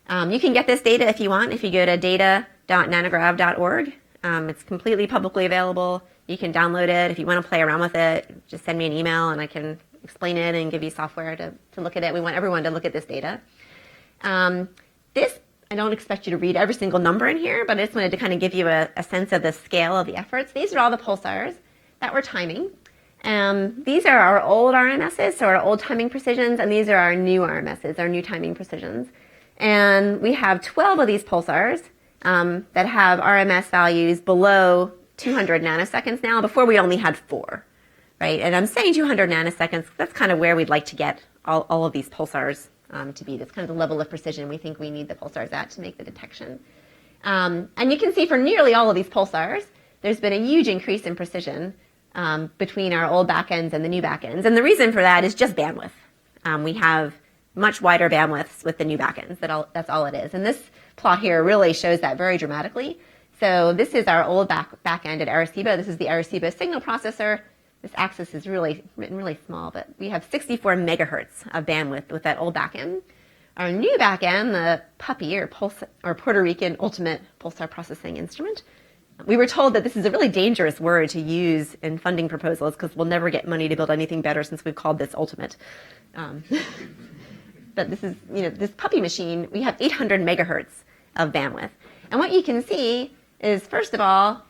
You can get this data if you want. If you go to data.nanograv.org, it's completely publicly available. You can download it. If you want to play around with it, just send me an email and I can explain it and give you software to look at it. We want everyone to look at this data. I don't expect you to read every single number in here, but I just wanted to kind of give you a sense of the scale of the efforts. These are all the pulsars that we're timing. These are our old RMSs, so our old timing precisions, and these are our new RMSs, our new timing precisions. And we have 12 of these pulsars that have RMS values below 200 nanoseconds now. Before we only had 4, right? And I'm saying 200 nanoseconds, that's kind of where we'd like to get all of these pulsars to be. That's kind of the level of precision we think we need the pulsars at to make the detection. And you can see for nearly all of these pulsars, there's been a huge increase in precision between our old backends and the new backends. And the reason for that is just bandwidth. We have much wider bandwidths with the new backends. That's all it is. And this plot here really shows that very dramatically. So this is our old backend at Arecibo. This is the Arecibo signal processor. This axis is written really small, but we have 64 megahertz of bandwidth with that old backend. Our new backend, the PUPI, or Puerto Rican Ultimate Pulsar Processing Instrument, we were told that this is a really dangerous word to use in funding proposals because we'll never get money to build anything better since we've called this ultimate. but this is, this puppy machine, we have 800 megahertz of bandwidth. And what you can see is, first of all,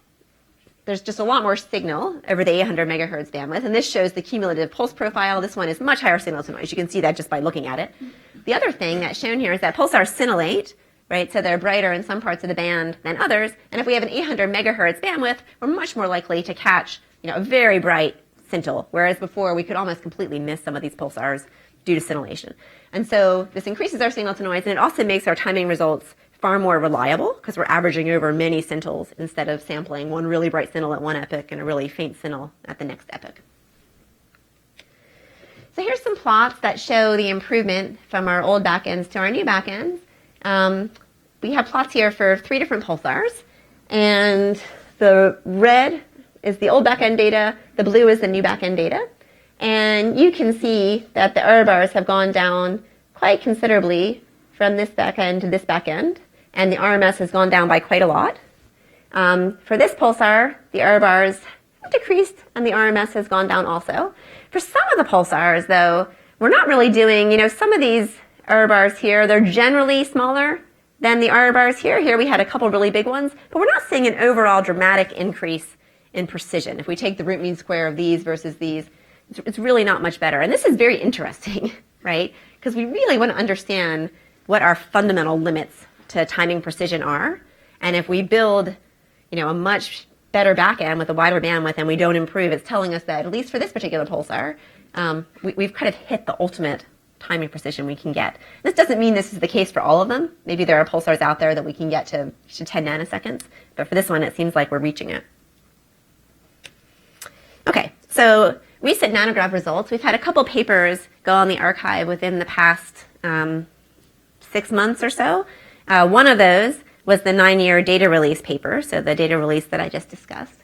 there's just a lot more signal over the 800 megahertz bandwidth, and this shows the cumulative pulse profile. This one is much higher signal to noise. You can see that just by looking at it. The other thing that's shown here is that pulsars scintillate, right? So they're brighter in some parts of the band than others. And if we have an 800 megahertz bandwidth, we're much more likely to catch, a very bright scintille, whereas before we could almost completely miss some of these pulsars due to scintillation. And so this increases our signal to noise, and it also makes our timing results far more reliable because we're averaging over many scintilles instead of sampling one really bright scintille at one epoch and a really faint scintille at the next epoch. So here's some plots that show the improvement from our old backends to our new backends. We have plots here for 3 different pulsars, and the red is the old backend data, the blue is the new backend data, and you can see that the error bars have gone down quite considerably from this backend to this backend, and the RMS has gone down by quite a lot. For this pulsar, the error bars have decreased and the RMS has gone down also. For some of the pulsars, though, we're not really doing, some of these error bars here, they're generally smaller than the error bars here. Here we had a couple really big ones, but we're not seeing an overall dramatic increase in precision. If we take the root mean square of these versus these, it's really not much better. And this is very interesting, right? Because we really want to understand what our fundamental limits to timing precision are. And if we build, a much better backend with a wider bandwidth and we don't improve, it's telling us that, at least for this particular pulsar, we've kind of hit the ultimate timing precision we can get. This doesn't mean this is the case for all of them. Maybe there are pulsars out there that we can get to 10 nanoseconds, but for this one, it seems like we're reaching it. Okay, so recent NANOGrav results. We've had a couple papers go on the archive within the past 6 months or so. One of those was the 9-year data release paper, so the data release that I just discussed.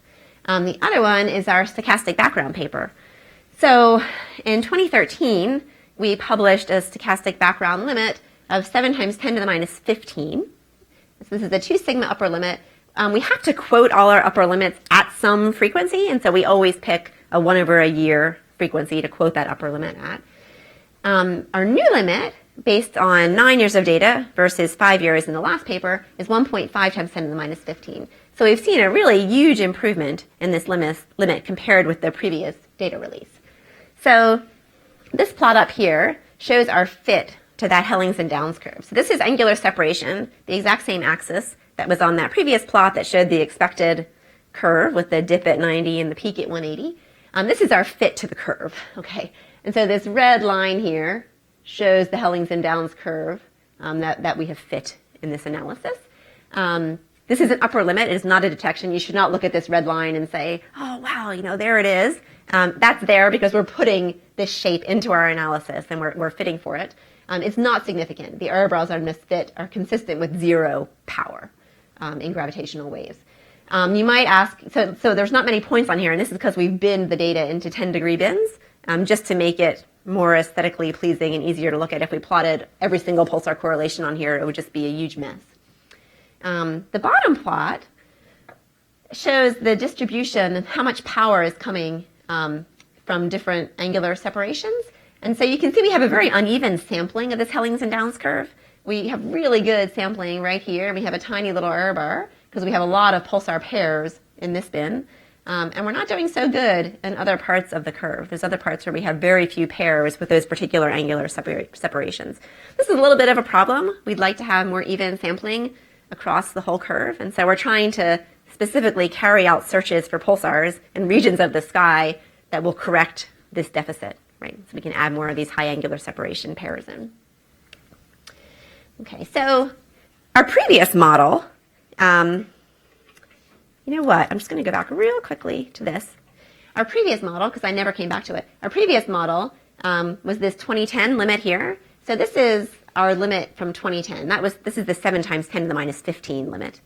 The other one is our stochastic background paper. So in 2013, we published a stochastic background limit of 7 times 10 to the minus 15. So this is a 2 sigma upper limit. We have to quote all our upper limits at some frequency, and so we always pick a 1 over a year frequency to quote that upper limit at. Our new limit, based on 9 years of data versus 5 years in the last paper, is 1.5 times 10 to the minus 15. So we've seen a really huge improvement in this limit compared with the previous data release. So this plot up here shows our fit to that Hellings and Downs curve. So this is angular separation, the exact same axis that was on that previous plot that showed the expected curve with the dip at 90 and the peak at 180. This is our fit to the curve, okay? And so this red line here shows the Hellings and Downs curve that we have fit in this analysis. This is an upper limit. It is not a detection. You should not look at this red line and say, oh, wow, there it is. That's there because we're putting this shape into our analysis and we're fitting for it. It's not significant. The error bars on misfit are consistent with 0 power in gravitational waves. You might ask, so there's not many points on here, and this is because we've binned the data into 10-degree bins just to make it more aesthetically pleasing and easier to look at. If we plotted every single pulsar correlation on here, it would just be a huge mess. The bottom plot shows the distribution and how much power is coming from different angular separations. And so you can see we have a very uneven sampling of this Hellings and Downs curve. We have really good sampling right here, and we have a tiny little error bar because we have a lot of pulsar pairs in this bin. And we're not doing so good in other parts of the curve. There's other parts where we have very few pairs with those particular angular separations. This is a little bit of a problem. We'd like to have more even sampling across the whole curve. And so we're trying to specifically carry out searches for pulsars in regions of the sky that will correct this deficit, right? So we can add more of these high angular separation pairs in. Okay, so our previous model, you know what? I'm just going to go back real quickly to this. Our previous model, because I never came back to it, our previous model was this 2010 limit here. So this is our limit from 2010. This is the 7 times 10 to the minus 15 limit.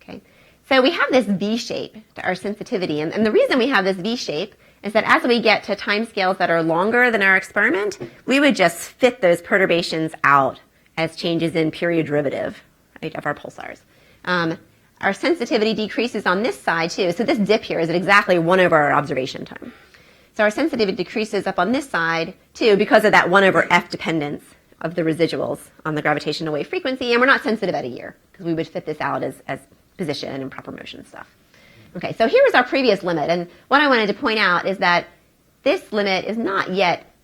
Okay, so we have this V shape to our sensitivity, and the reason we have this V shape is that as we get to timescales that are longer than our experiment, we would just fit those perturbations out as changes in period derivative, right, of our pulsars. Our sensitivity decreases on this side too. So this dip here is at exactly 1 over our observation time. So our sensitivity decreases up on this side too because of that 1 over F dependence of the residuals on the gravitational wave frequency, and we're not sensitive at a year, because we would fit this out as position and proper motion stuff. Okay, so here was our previous limit, and what I wanted to point out is that this limit is not yet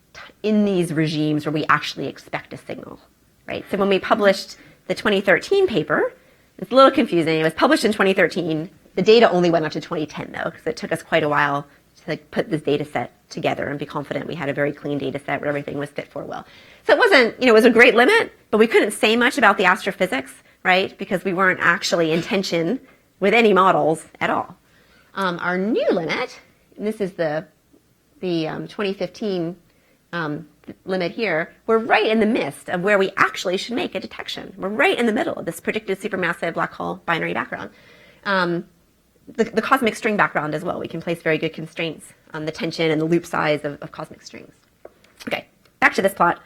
in these regimes where we actually expect a signal, right? So when we published the 2013 paper, it's a little confusing. It was published in 2013. The data only went up to 2010, though, because it took us quite a while to put this data set together and be confident we had a very clean data set where everything was fit for well. So it wasn't, it was a great limit, but we couldn't say much about the astrophysics, right? Because we weren't actually in tension with any models at all. Our new limit, and this is the 2015 limit here, we're right in the midst of where we actually should make a detection. We're right in the middle of this predicted supermassive black hole binary background. The cosmic string background as well. We can place very good constraints on the tension and the loop size of cosmic strings. Okay, back to this plot.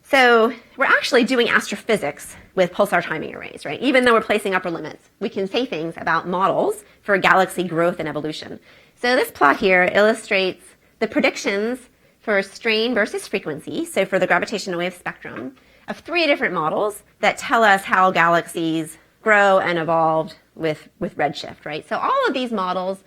So we're actually doing astrophysics with pulsar timing arrays, right? Even though we're placing upper limits, we can say things about models for galaxy growth and evolution. So this plot here illustrates the predictions for strain versus frequency, so for the gravitational wave spectrum, of 3 different models that tell us how galaxies grow and evolved with redshift, right? So all of these models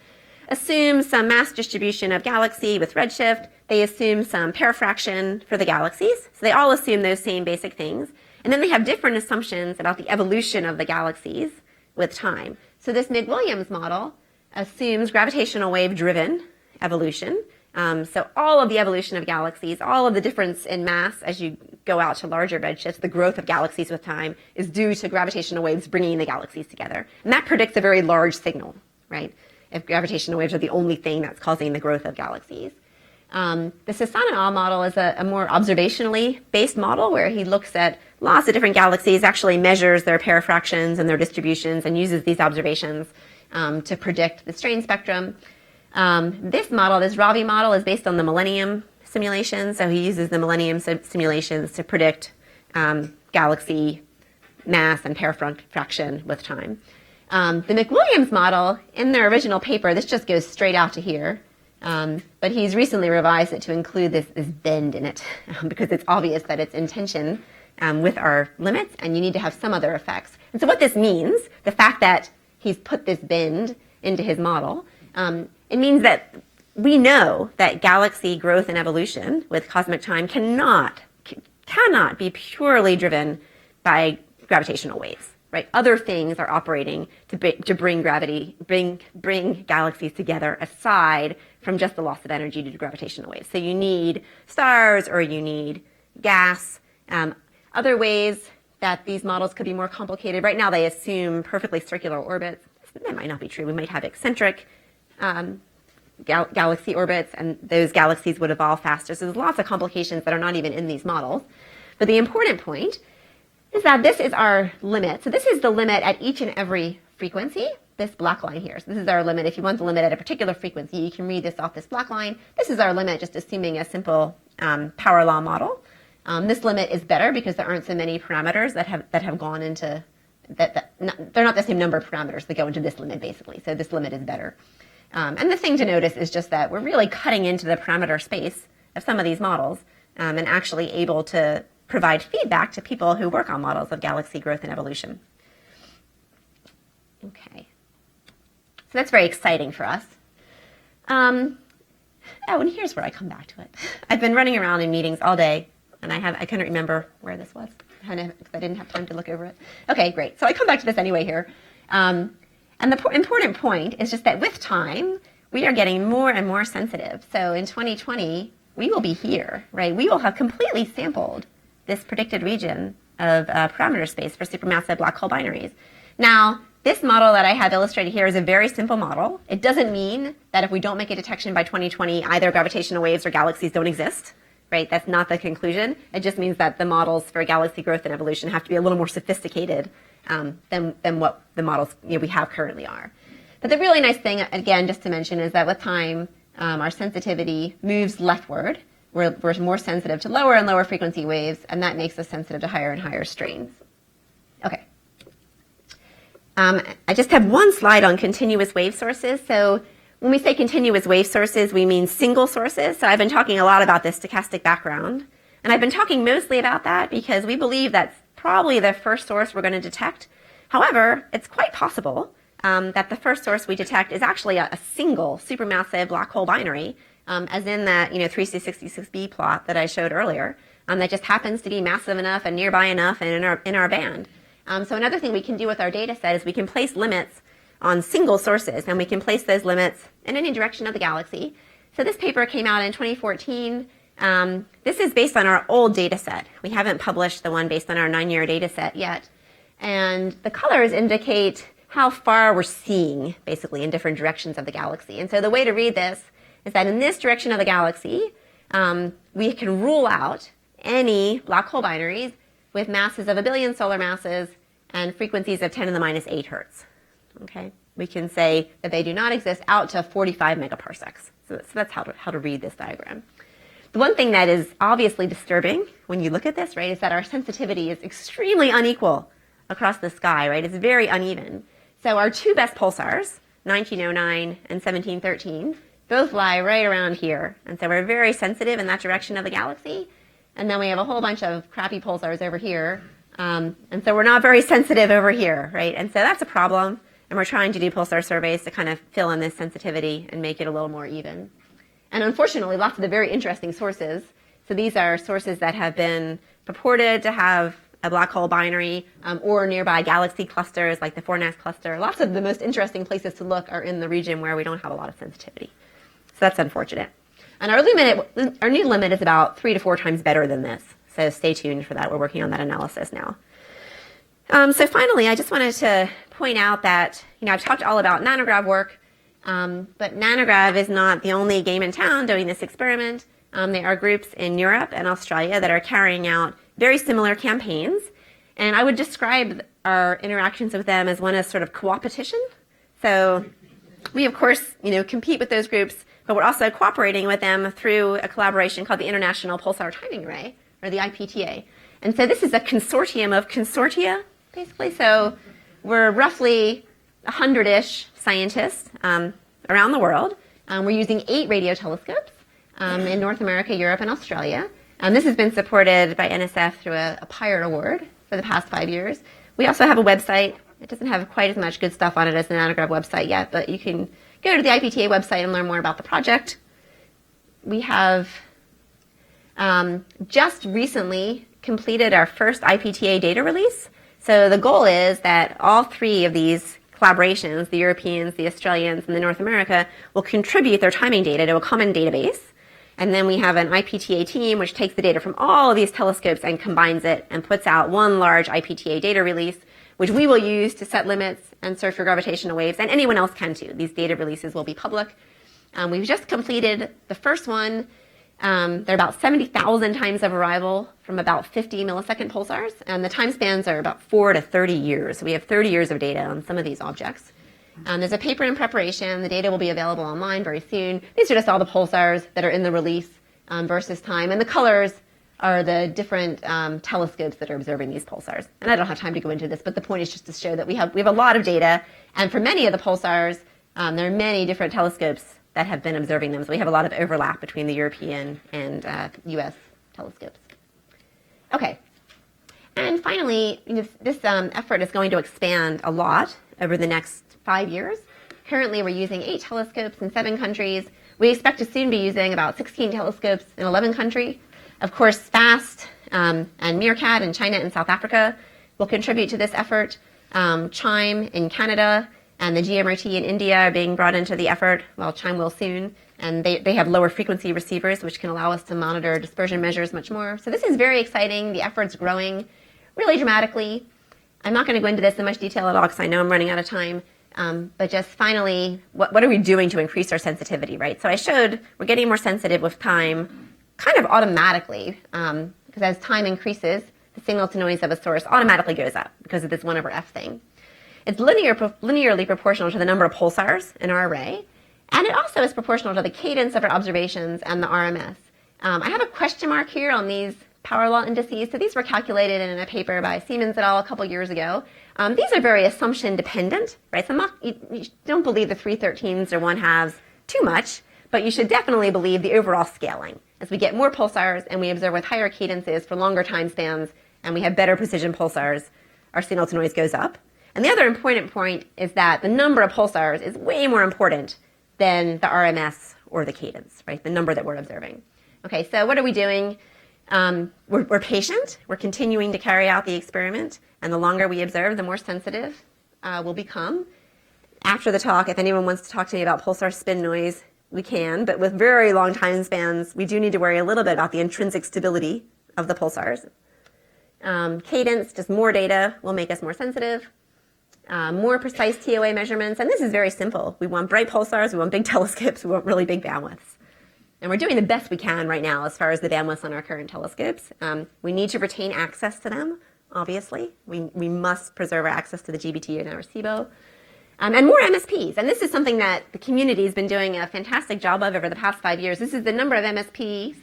assume some mass distribution of galaxy with redshift. They assume some parafraction for the galaxies. So they all assume those same basic things. And then they have different assumptions about the evolution of the galaxies with time. So this Mig-Williams model assumes gravitational wave-driven evolution. So all of the evolution of galaxies, all of the difference in mass as you go out to larger redshifts, the growth of galaxies with time is due to gravitational waves bringing the galaxies together. And that predicts a very large signal, right? If gravitational waves are the only thing that's causing the growth of galaxies. The Sasson et al. Model is a more observationally based model where he looks at lots of different galaxies, actually measures their parafractions and their distributions and uses these observations to predict the strain spectrum. This model, this Ravi model, is based on the Millennium simulation. So he uses the Millennium simulations to predict galaxy mass and parafraction with time. The McWilliams model, in their original paper, this just goes straight out to here. But he's recently revised it to include this bend in it because it's obvious that it's in tension with our limits and you need to have some other effects. And so what this means, the fact that he's put this bend into his model, it means that we know that galaxy growth and evolution with cosmic time cannot be purely driven by gravitational waves, right? Other things are operating to bring galaxies together aside from just the loss of energy due to gravitational waves. So you need stars or you need gas. Other ways that these models could be more complicated. Right now they assume perfectly circular orbits. That might not be true. We might have eccentric galaxy orbits, and those galaxies would evolve faster. So there's lots of complications that are not even in these models. But the important point is that this is our limit. So this is the limit at each and every frequency, this black line here. So this is our limit. If you want the limit at a particular frequency, you can read this off this black line. This is our limit, just assuming a simple power law model. This limit is better because there aren't so many parameters that have gone into they're not the same number of parameters that go into this limit, basically. So this limit is better. And the thing to notice is just that we're really cutting into the parameter space of some of these models and actually able to provide feedback to people who work on models of galaxy growth and evolution. Okay. So that's very exciting for us. Oh, and here's where I come back to it. I've been running around in meetings all day, and I couldn't remember where this was because I didn't have time to look over it. Okay, great. So I come back to this anyway here. And the important point is just that with time, we are getting more and more sensitive. So in 2020, we will be here, right? We will have completely sampled this predicted region of parameter space for supermassive black hole binaries. Now, this model that I have illustrated here is a very simple model. It doesn't mean that if we don't make a detection by 2020, either gravitational waves or galaxies don't exist, right? That's not the conclusion. It just means that the models for galaxy growth and evolution have to be a little more sophisticated than what the models we have currently are. But the really nice thing, again, just to mention, is that with time, our sensitivity moves leftward. We're more sensitive to lower and lower frequency waves, and that makes us sensitive to higher and higher strains. Okay. I just have one slide on continuous wave sources. So when we say continuous wave sources, we mean single sources. So I've been talking a lot about this stochastic background. And I've been talking mostly about that because we believe that's probably the first source we're going to detect. However, it's quite possible that the first source we detect is actually a single supermassive black hole binary, as in that 3C66b plot that I showed earlier, that just happens to be massive enough and nearby enough and in our band. So another thing we can do with our data set is we can place limits on single sources, and we can place those limits in any direction of the galaxy. So this paper came out in 2014. This is based on our old data set. We haven't published the one based on our 9-year data set yet. And the colors indicate how far we're seeing, basically, in different directions of the galaxy. And so the way to read this is that in this direction of the galaxy, we can rule out any black hole binaries with masses of 1 billion solar masses and frequencies of 10 to the minus 8 hertz. Okay? We can say that they do not exist out to 45 megaparsecs. So that's how to read this diagram. The one thing that is obviously disturbing when you look at this, right, is that our sensitivity is extremely unequal across the sky, right? It's very uneven. So our two best pulsars, 1909 and 1713, both lie right around here. And so we're very sensitive in that direction of the galaxy. And then we have a whole bunch of crappy pulsars over here. And so we're not very sensitive over here, right? And so that's a problem. And we're trying to do pulsar surveys to kind of fill in this sensitivity and make it a little more even. And unfortunately, lots of the very interesting sources, so these are sources that have been purported to have a black hole binary or nearby galaxy clusters like the Fornax cluster. Lots of the most interesting places to look are in the region where we don't have a lot of sensitivity. So that's unfortunate. And our new limit is about 3 to 4 times better than this. So stay tuned for that. We're working on that analysis now. So finally, I just wanted to point out that, I've talked all about NANOGrav work, but NANOGrav is not the only game in town doing this experiment. There are groups in Europe and Australia that are carrying out very similar campaigns. And I would describe our interactions with them as one as sort of co-opetition. So we, of course, compete with those groups, but we're also cooperating with them through a collaboration called the International Pulsar Timing Array, or the IPTA. And so this is a consortium of consortia, basically. So we're roughly 100-ish scientists around the world. We're using 8 radio telescopes in North America, Europe, and Australia. This has been supported by NSF through a Pirate Award for the past 5 years. We also have a website. It doesn't have quite as much good stuff on it as the NanoGrav website yet, but you can go to the IPTA website and learn more about the project. We have just recently completed our first IPTA data release. So the goal is that all 3 of these collaborations, the Europeans, the Australians, and the North America, will contribute their timing data to a common database. And then we have an IPTA team which takes the data from all of these telescopes and combines it and puts out one large IPTA data release, which we will use to set limits and search for gravitational waves, and anyone else can too. These data releases will be public. We've just completed the first one. They're about 70,000 times of arrival from about 50 millisecond pulsars, and the time spans are about 4 to 30 years. So we have 30 years of data on some of these objects. There's a paper in preparation. The data will be available online very soon. These are just all the pulsars that are in the release versus time, and the colors are the different telescopes that are observing these pulsars. And I don't have time to go into this, but the point is just to show that we have a lot of data, and for many of the pulsars, there are many different telescopes that have been observing them. So we have a lot of overlap between the European and US telescopes. Okay. And finally, this effort is going to expand a lot over the next 5 years. Currently, we're using 8 telescopes in 7 countries. We expect to soon be using about 16 telescopes in 11 countries. Of course, FAST and Meerkat in China and South Africa will contribute to this effort. CHIME in Canada and the GMRT in India are being brought into the effort. Well, CHIME will soon. And they have lower frequency receivers, which can allow us to monitor dispersion measures much more. So this is very exciting. The effort's growing really dramatically. I'm not going to go into this in much detail at all because I know I'm running out of time. But just finally, what are we doing to increase our sensitivity, right? So I showed we're getting more sensitive with time kind of automatically because as time increases, the signal to noise of a source automatically goes up because of this 1 over F thing. It's linearly proportional to the number of pulsars in our array, and it also is proportional to the cadence of our observations and the RMS. I have a question mark here on these power law indices. So these were calculated in a paper by Siemens et al. A couple years ago. These are very assumption dependent, right? So you don't believe the 313s or 1/2 too much, but you should definitely believe the overall scaling. as we get more pulsars and we observe with higher cadences for longer time spans, and we have better precision pulsars, our signal to noise goes up. And the other important point is that the number of pulsars is way more important than the RMS or the cadence, right? The number that we're observing. Okay, so what are we doing? We're patient. We're continuing to carry out the experiment. And the longer we observe, the more sensitive we'll become. After the talk, if anyone wants to talk to me about pulsar spin noise, we can. But with very long time spans, we do need to worry a little bit about the intrinsic stability of the pulsars. Cadence, just more data will make us more sensitive. More precise TOA measurements. And this is very simple. We want bright pulsars. We want big telescopes. We want really big bandwidths. And we're doing the best we can right now as far as the bandwidths on our current telescopes. We need to retain access to them, obviously. We must preserve our access to the GBT and our SIBO. And more MSPs. And this is something that the community has been doing a fantastic job of over the past 5 years. This is the number of MSPs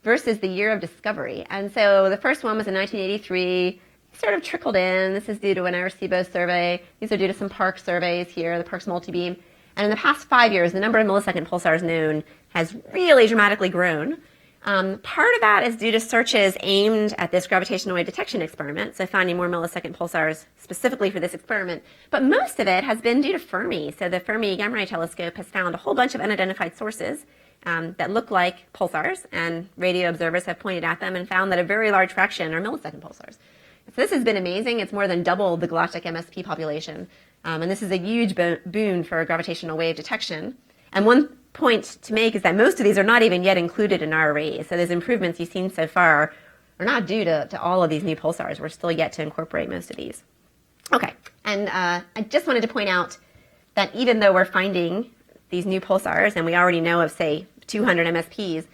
versus the year of discovery. And so the first one was in 1983. Sort of trickled in. This is due to an IRCBO survey. These are due to some Park surveys here, the Parks multibeam. And in the past 5 years, the number of millisecond pulsars known has really dramatically grown. Part of that is due to searches aimed at this gravitational wave detection experiment, so finding more millisecond pulsars specifically for this experiment. But most of it has been due to Fermi. So the Fermi Gamma Ray Telescope has found a whole bunch of unidentified sources that look like pulsars, and radio observers have pointed at them and found that a very large fraction are millisecond pulsars. So this has been amazing. It's more than double the galactic MSP population. And this is a huge boon for gravitational wave detection. And one point to make is that most of these are not even yet included in our arrays. So those improvements you've seen so far are not due to all of these new pulsars. We're still yet to incorporate most of these. Okay, and I just wanted to point out that even though we're finding these new pulsars, and we already know of, say, 200 MSPs,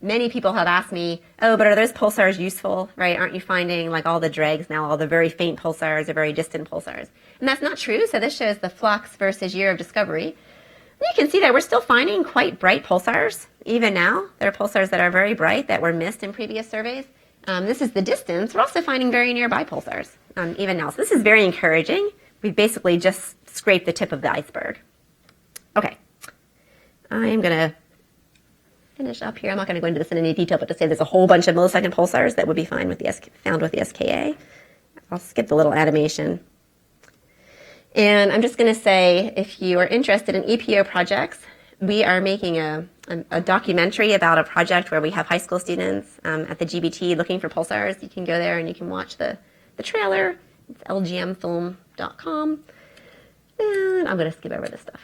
many people have asked me, oh, but are those pulsars useful, right? Aren't you finding like all the dregs now, all the very faint pulsars or very distant pulsars? And that's not true. So this shows the flux versus year of discovery. And you can see that we're still finding quite bright pulsars. Even now, there are pulsars that are very bright that were missed in previous surveys. This is the distance. We're also finding very nearby pulsars, even now. So this is very encouraging. We've basically just scraped the tip of the iceberg. Okay. I'm going to finish up here. I'm not going to go into this in any detail, but to say there's a whole bunch of millisecond pulsars that would be fine with the found with the SKA. I'll skip the little animation. And I'm just going to say, if you are interested in EPO projects, we are making a documentary about a project where we have high school students at the GBT looking for pulsars. You can go there and you can watch the trailer. It's lgmfilm.com. And I'm going to skip over this stuff.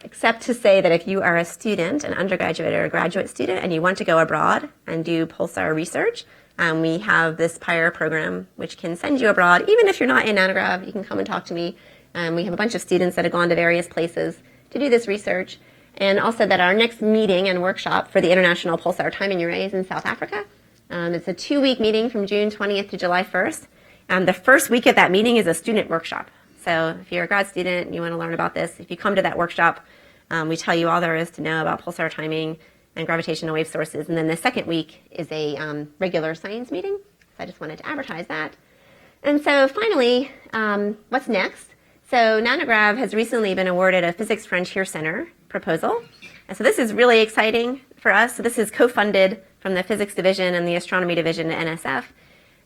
Except to say that if you are a student, an undergraduate or a graduate student, and you want to go abroad and do pulsar research, we have this PIRE program which can send you abroad. Even if you're not in NANOGrav, you can come and talk to me. We have a bunch of students that have gone to various places to do this research. And also that our next meeting and workshop for the International Pulsar Timing Array is in South Africa. It's a 2-week meeting from June 20th to July 1st. The first week of that meeting is a student workshop. So if you're a grad student and you want to learn about this, if you come to that workshop, we tell you all there is to know about pulsar timing and gravitational wave sources. And then the second week is a regular science meeting. So I just wanted to advertise that. And so finally, what's next? So NANOGrav has recently been awarded a Physics Frontier Center proposal. And so this is really exciting for us. So this is co-funded from the Physics Division and the Astronomy Division at NSF.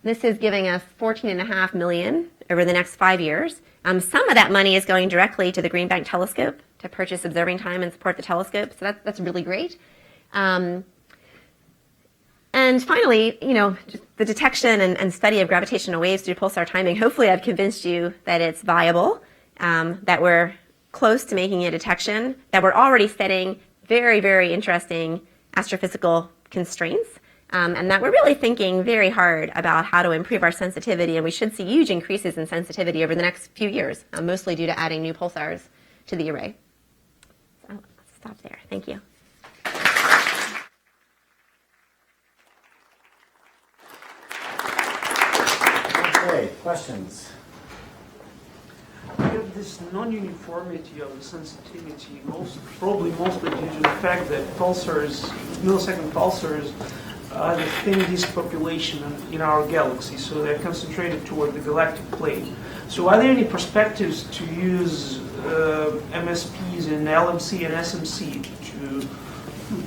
This is giving us $14.5 million over the next 5 years. Some of that money is going directly to the Green Bank Telescope to purchase observing time and support the telescope. So that's really great. And finally, just the detection and study of gravitational waves through pulsar timing. Hopefully I've convinced you that it's viable, that we're close to making a detection, that we're already setting very, very interesting astrophysical constraints, and that we're really thinking very hard about how to improve our sensitivity. And we should see huge increases in sensitivity over the next few years, mostly due to adding new pulsars to the array. So I'll stop there. Thank you. Okay, questions? We have this non-uniformity of the sensitivity, probably mostly due to the fact that pulsars, millisecond pulsars, are the thinnest population in our galaxy, so they're concentrated toward the galactic plane. So are there any perspectives to use MSPs in LMC and SMC to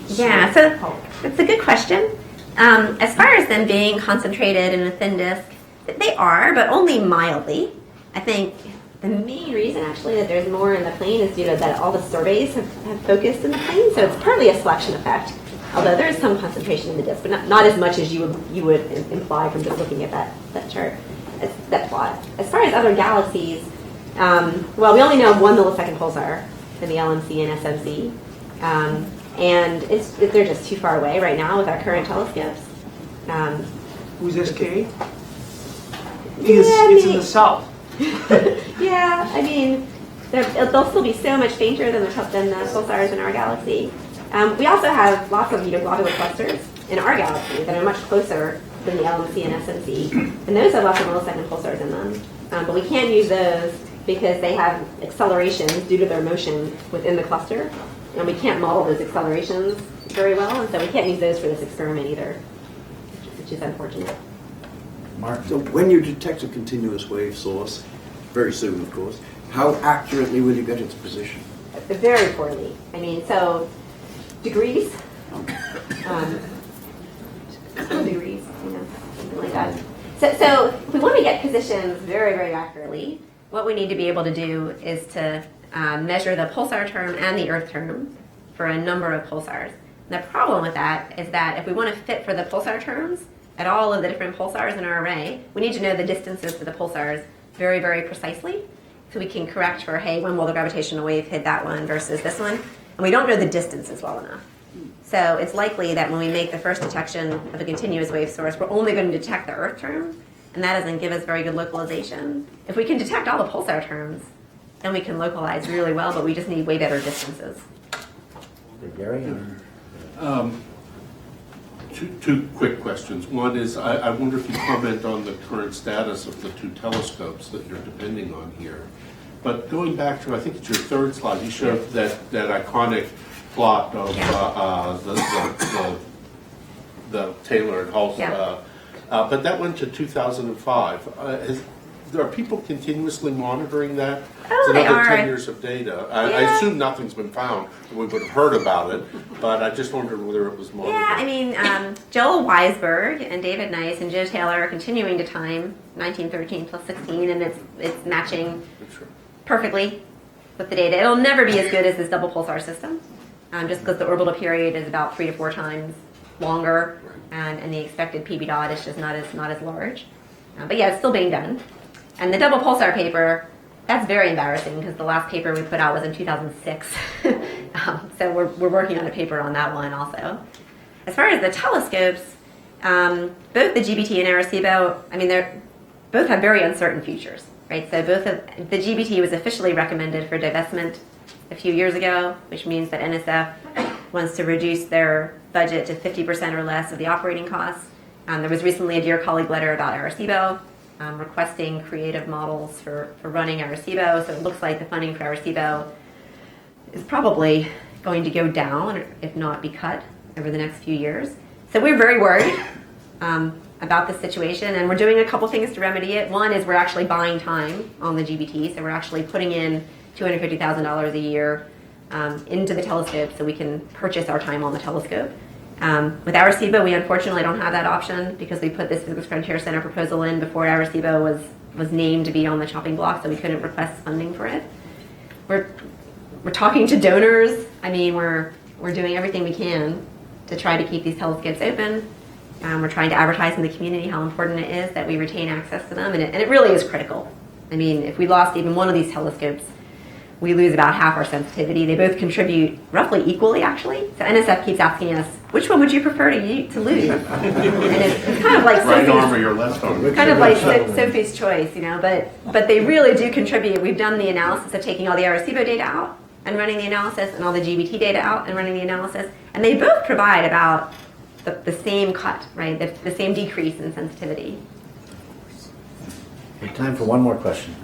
Yeah, so it's a good question. As far as them being concentrated in a thin disk, they are, but only mildly. I think the main reason actually that there's more in the plane is due to that all the surveys have focused in the plane, so it's partly a selection effect. Although there is some concentration in the disk, but not as much as you would imply from just looking at that chart, that plot. As far as other galaxies, well, we only know of 1 millisecond pulsar in the LMC and SMC. And they're just too far away right now with our current telescopes. Who's SK? It's in the south. Yeah, I mean, they'll still be so much fainter than the pulsars in our galaxy. We also have lots of globular clusters in our galaxy that are much closer than the LMC and SMC, and those have lots of millisecond pulsars in them. But we can't use those because they have accelerations due to their motion within the cluster, and we can't model those accelerations very well, and so we can't use those for this experiment either, which is unfortunate. Mark? So when you detect a continuous wave source, very soon of course, how accurately will you get its position? Very poorly. I mean, so degrees, degrees, something like that. So if we want to get positions very, very accurately, what we need to be able to do is to measure the pulsar term and the Earth term for a number of pulsars. And the problem with that is that if we want to fit for the pulsar terms at all of the different pulsars in our array, we need to know the distances for the pulsars very, very precisely, so we can correct for, hey, when will the gravitational wave hit that one versus this one? And we don't know the distances well enough. So it's likely that when we make the first detection of a continuous wave source, we're only going to detect the Earth term, and that doesn't give us very good localization. If we can detect all the pulsar terms, then we can localize really well, but we just need way better distances. Gary? Two quick questions. One is, I wonder if you comment on the current status of the 2 telescopes that you're depending on here. But going back to, I think it's your 3rd slide, you showed that iconic plot of the Taylor and Hulse. Yeah. But that went to 2005. Are people continuously monitoring that? Oh, it's they another are. 10 years of data. Yeah. I assume nothing's been found. We would have heard about it, but I just wondered whether it was monitored. Yeah, I mean, Joel Weisberg and David Nice and Joe Taylor are continuing to time 1913 plus 16, and it's matching perfectly with the data. It'll never be as good as this double pulsar system, just because the orbital period is about 3 to 4 times longer, and the expected PB dot is just not as large. But yeah, it's still being done. And the double pulsar paper, that's very embarrassing because the last paper we put out was in 2006. So we're working on a paper on that one also. As far as the telescopes, both the GBT and Arecibo, I mean, both have very uncertain futures, right? So the GBT was officially recommended for divestment a few years ago, which means that NSF wants to reduce their budget to 50% or less of the operating costs. There was recently a Dear Colleague letter about Arecibo, requesting creative models for running Arecibo. So it looks like the funding for Arecibo is probably going to go down, if not be cut, over the next few years. So we're very worried about this situation, and we're doing a couple things to remedy it. One is we're actually buying time on the GBT, so we're actually putting in $250,000 a year into the telescope so we can purchase our time on the telescope. With Arecibo, we unfortunately don't have that option because we put this Physics Frontier Center proposal in before Arecibo was named to be on the chopping block, so we couldn't request funding for it. We're talking to donors. I mean, we're doing everything we can to try to keep these telescopes open. We're trying to advertise in the community how important it is that we retain access to them, and it really is critical. I mean, if we lost even one of these telescopes, we lose about half our sensitivity. They both contribute roughly equally, actually. So NSF keeps asking us, which one would you prefer to lose? And it's kind of like right arm or your left arm. Kind of like Sophie's choice, but they really do contribute. We've done the analysis of taking all the Arecibo data out and running the analysis, and all the GBT data out and running the analysis, and they both provide about the same cut, right? The same decrease in sensitivity. We have time for one more question.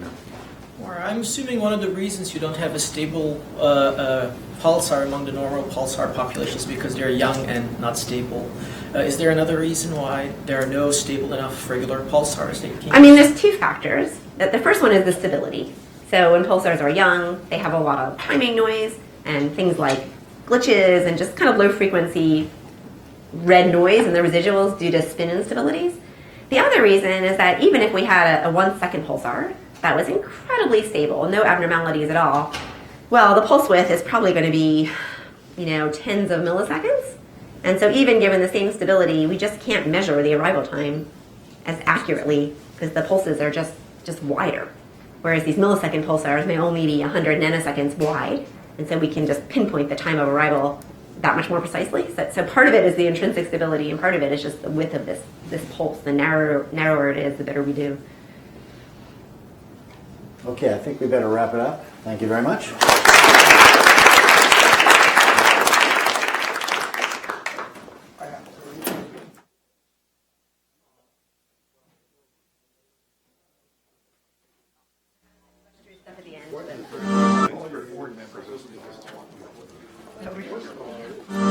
I'm assuming one of the reasons you don't have a stable pulsar among the normal pulsar populations is because they're young and not stable. Is there another reason why there are no stable enough regular pulsars? I mean, there's 2 factors. The first one is the stability. So when pulsars are young, they have a lot of timing noise and things like glitches and just kind of low frequency red noise in the residuals due to spin instabilities. The other reason is that even if we had a 1 second pulsar that was incredibly stable, no abnormalities at all, well, the pulse width is probably going to be, tens of milliseconds. And so even given the same stability, we just can't measure the arrival time as accurately because the pulses are just wider. Whereas these millisecond pulsars may only be 100 nanoseconds wide, and so we can just pinpoint the time of arrival that much more precisely. So part of it is the intrinsic stability, and part of it is just the width of this pulse. The narrower it is, the better we do. Okay, I think we better wrap it up. Thank you very much. Stuff at the end.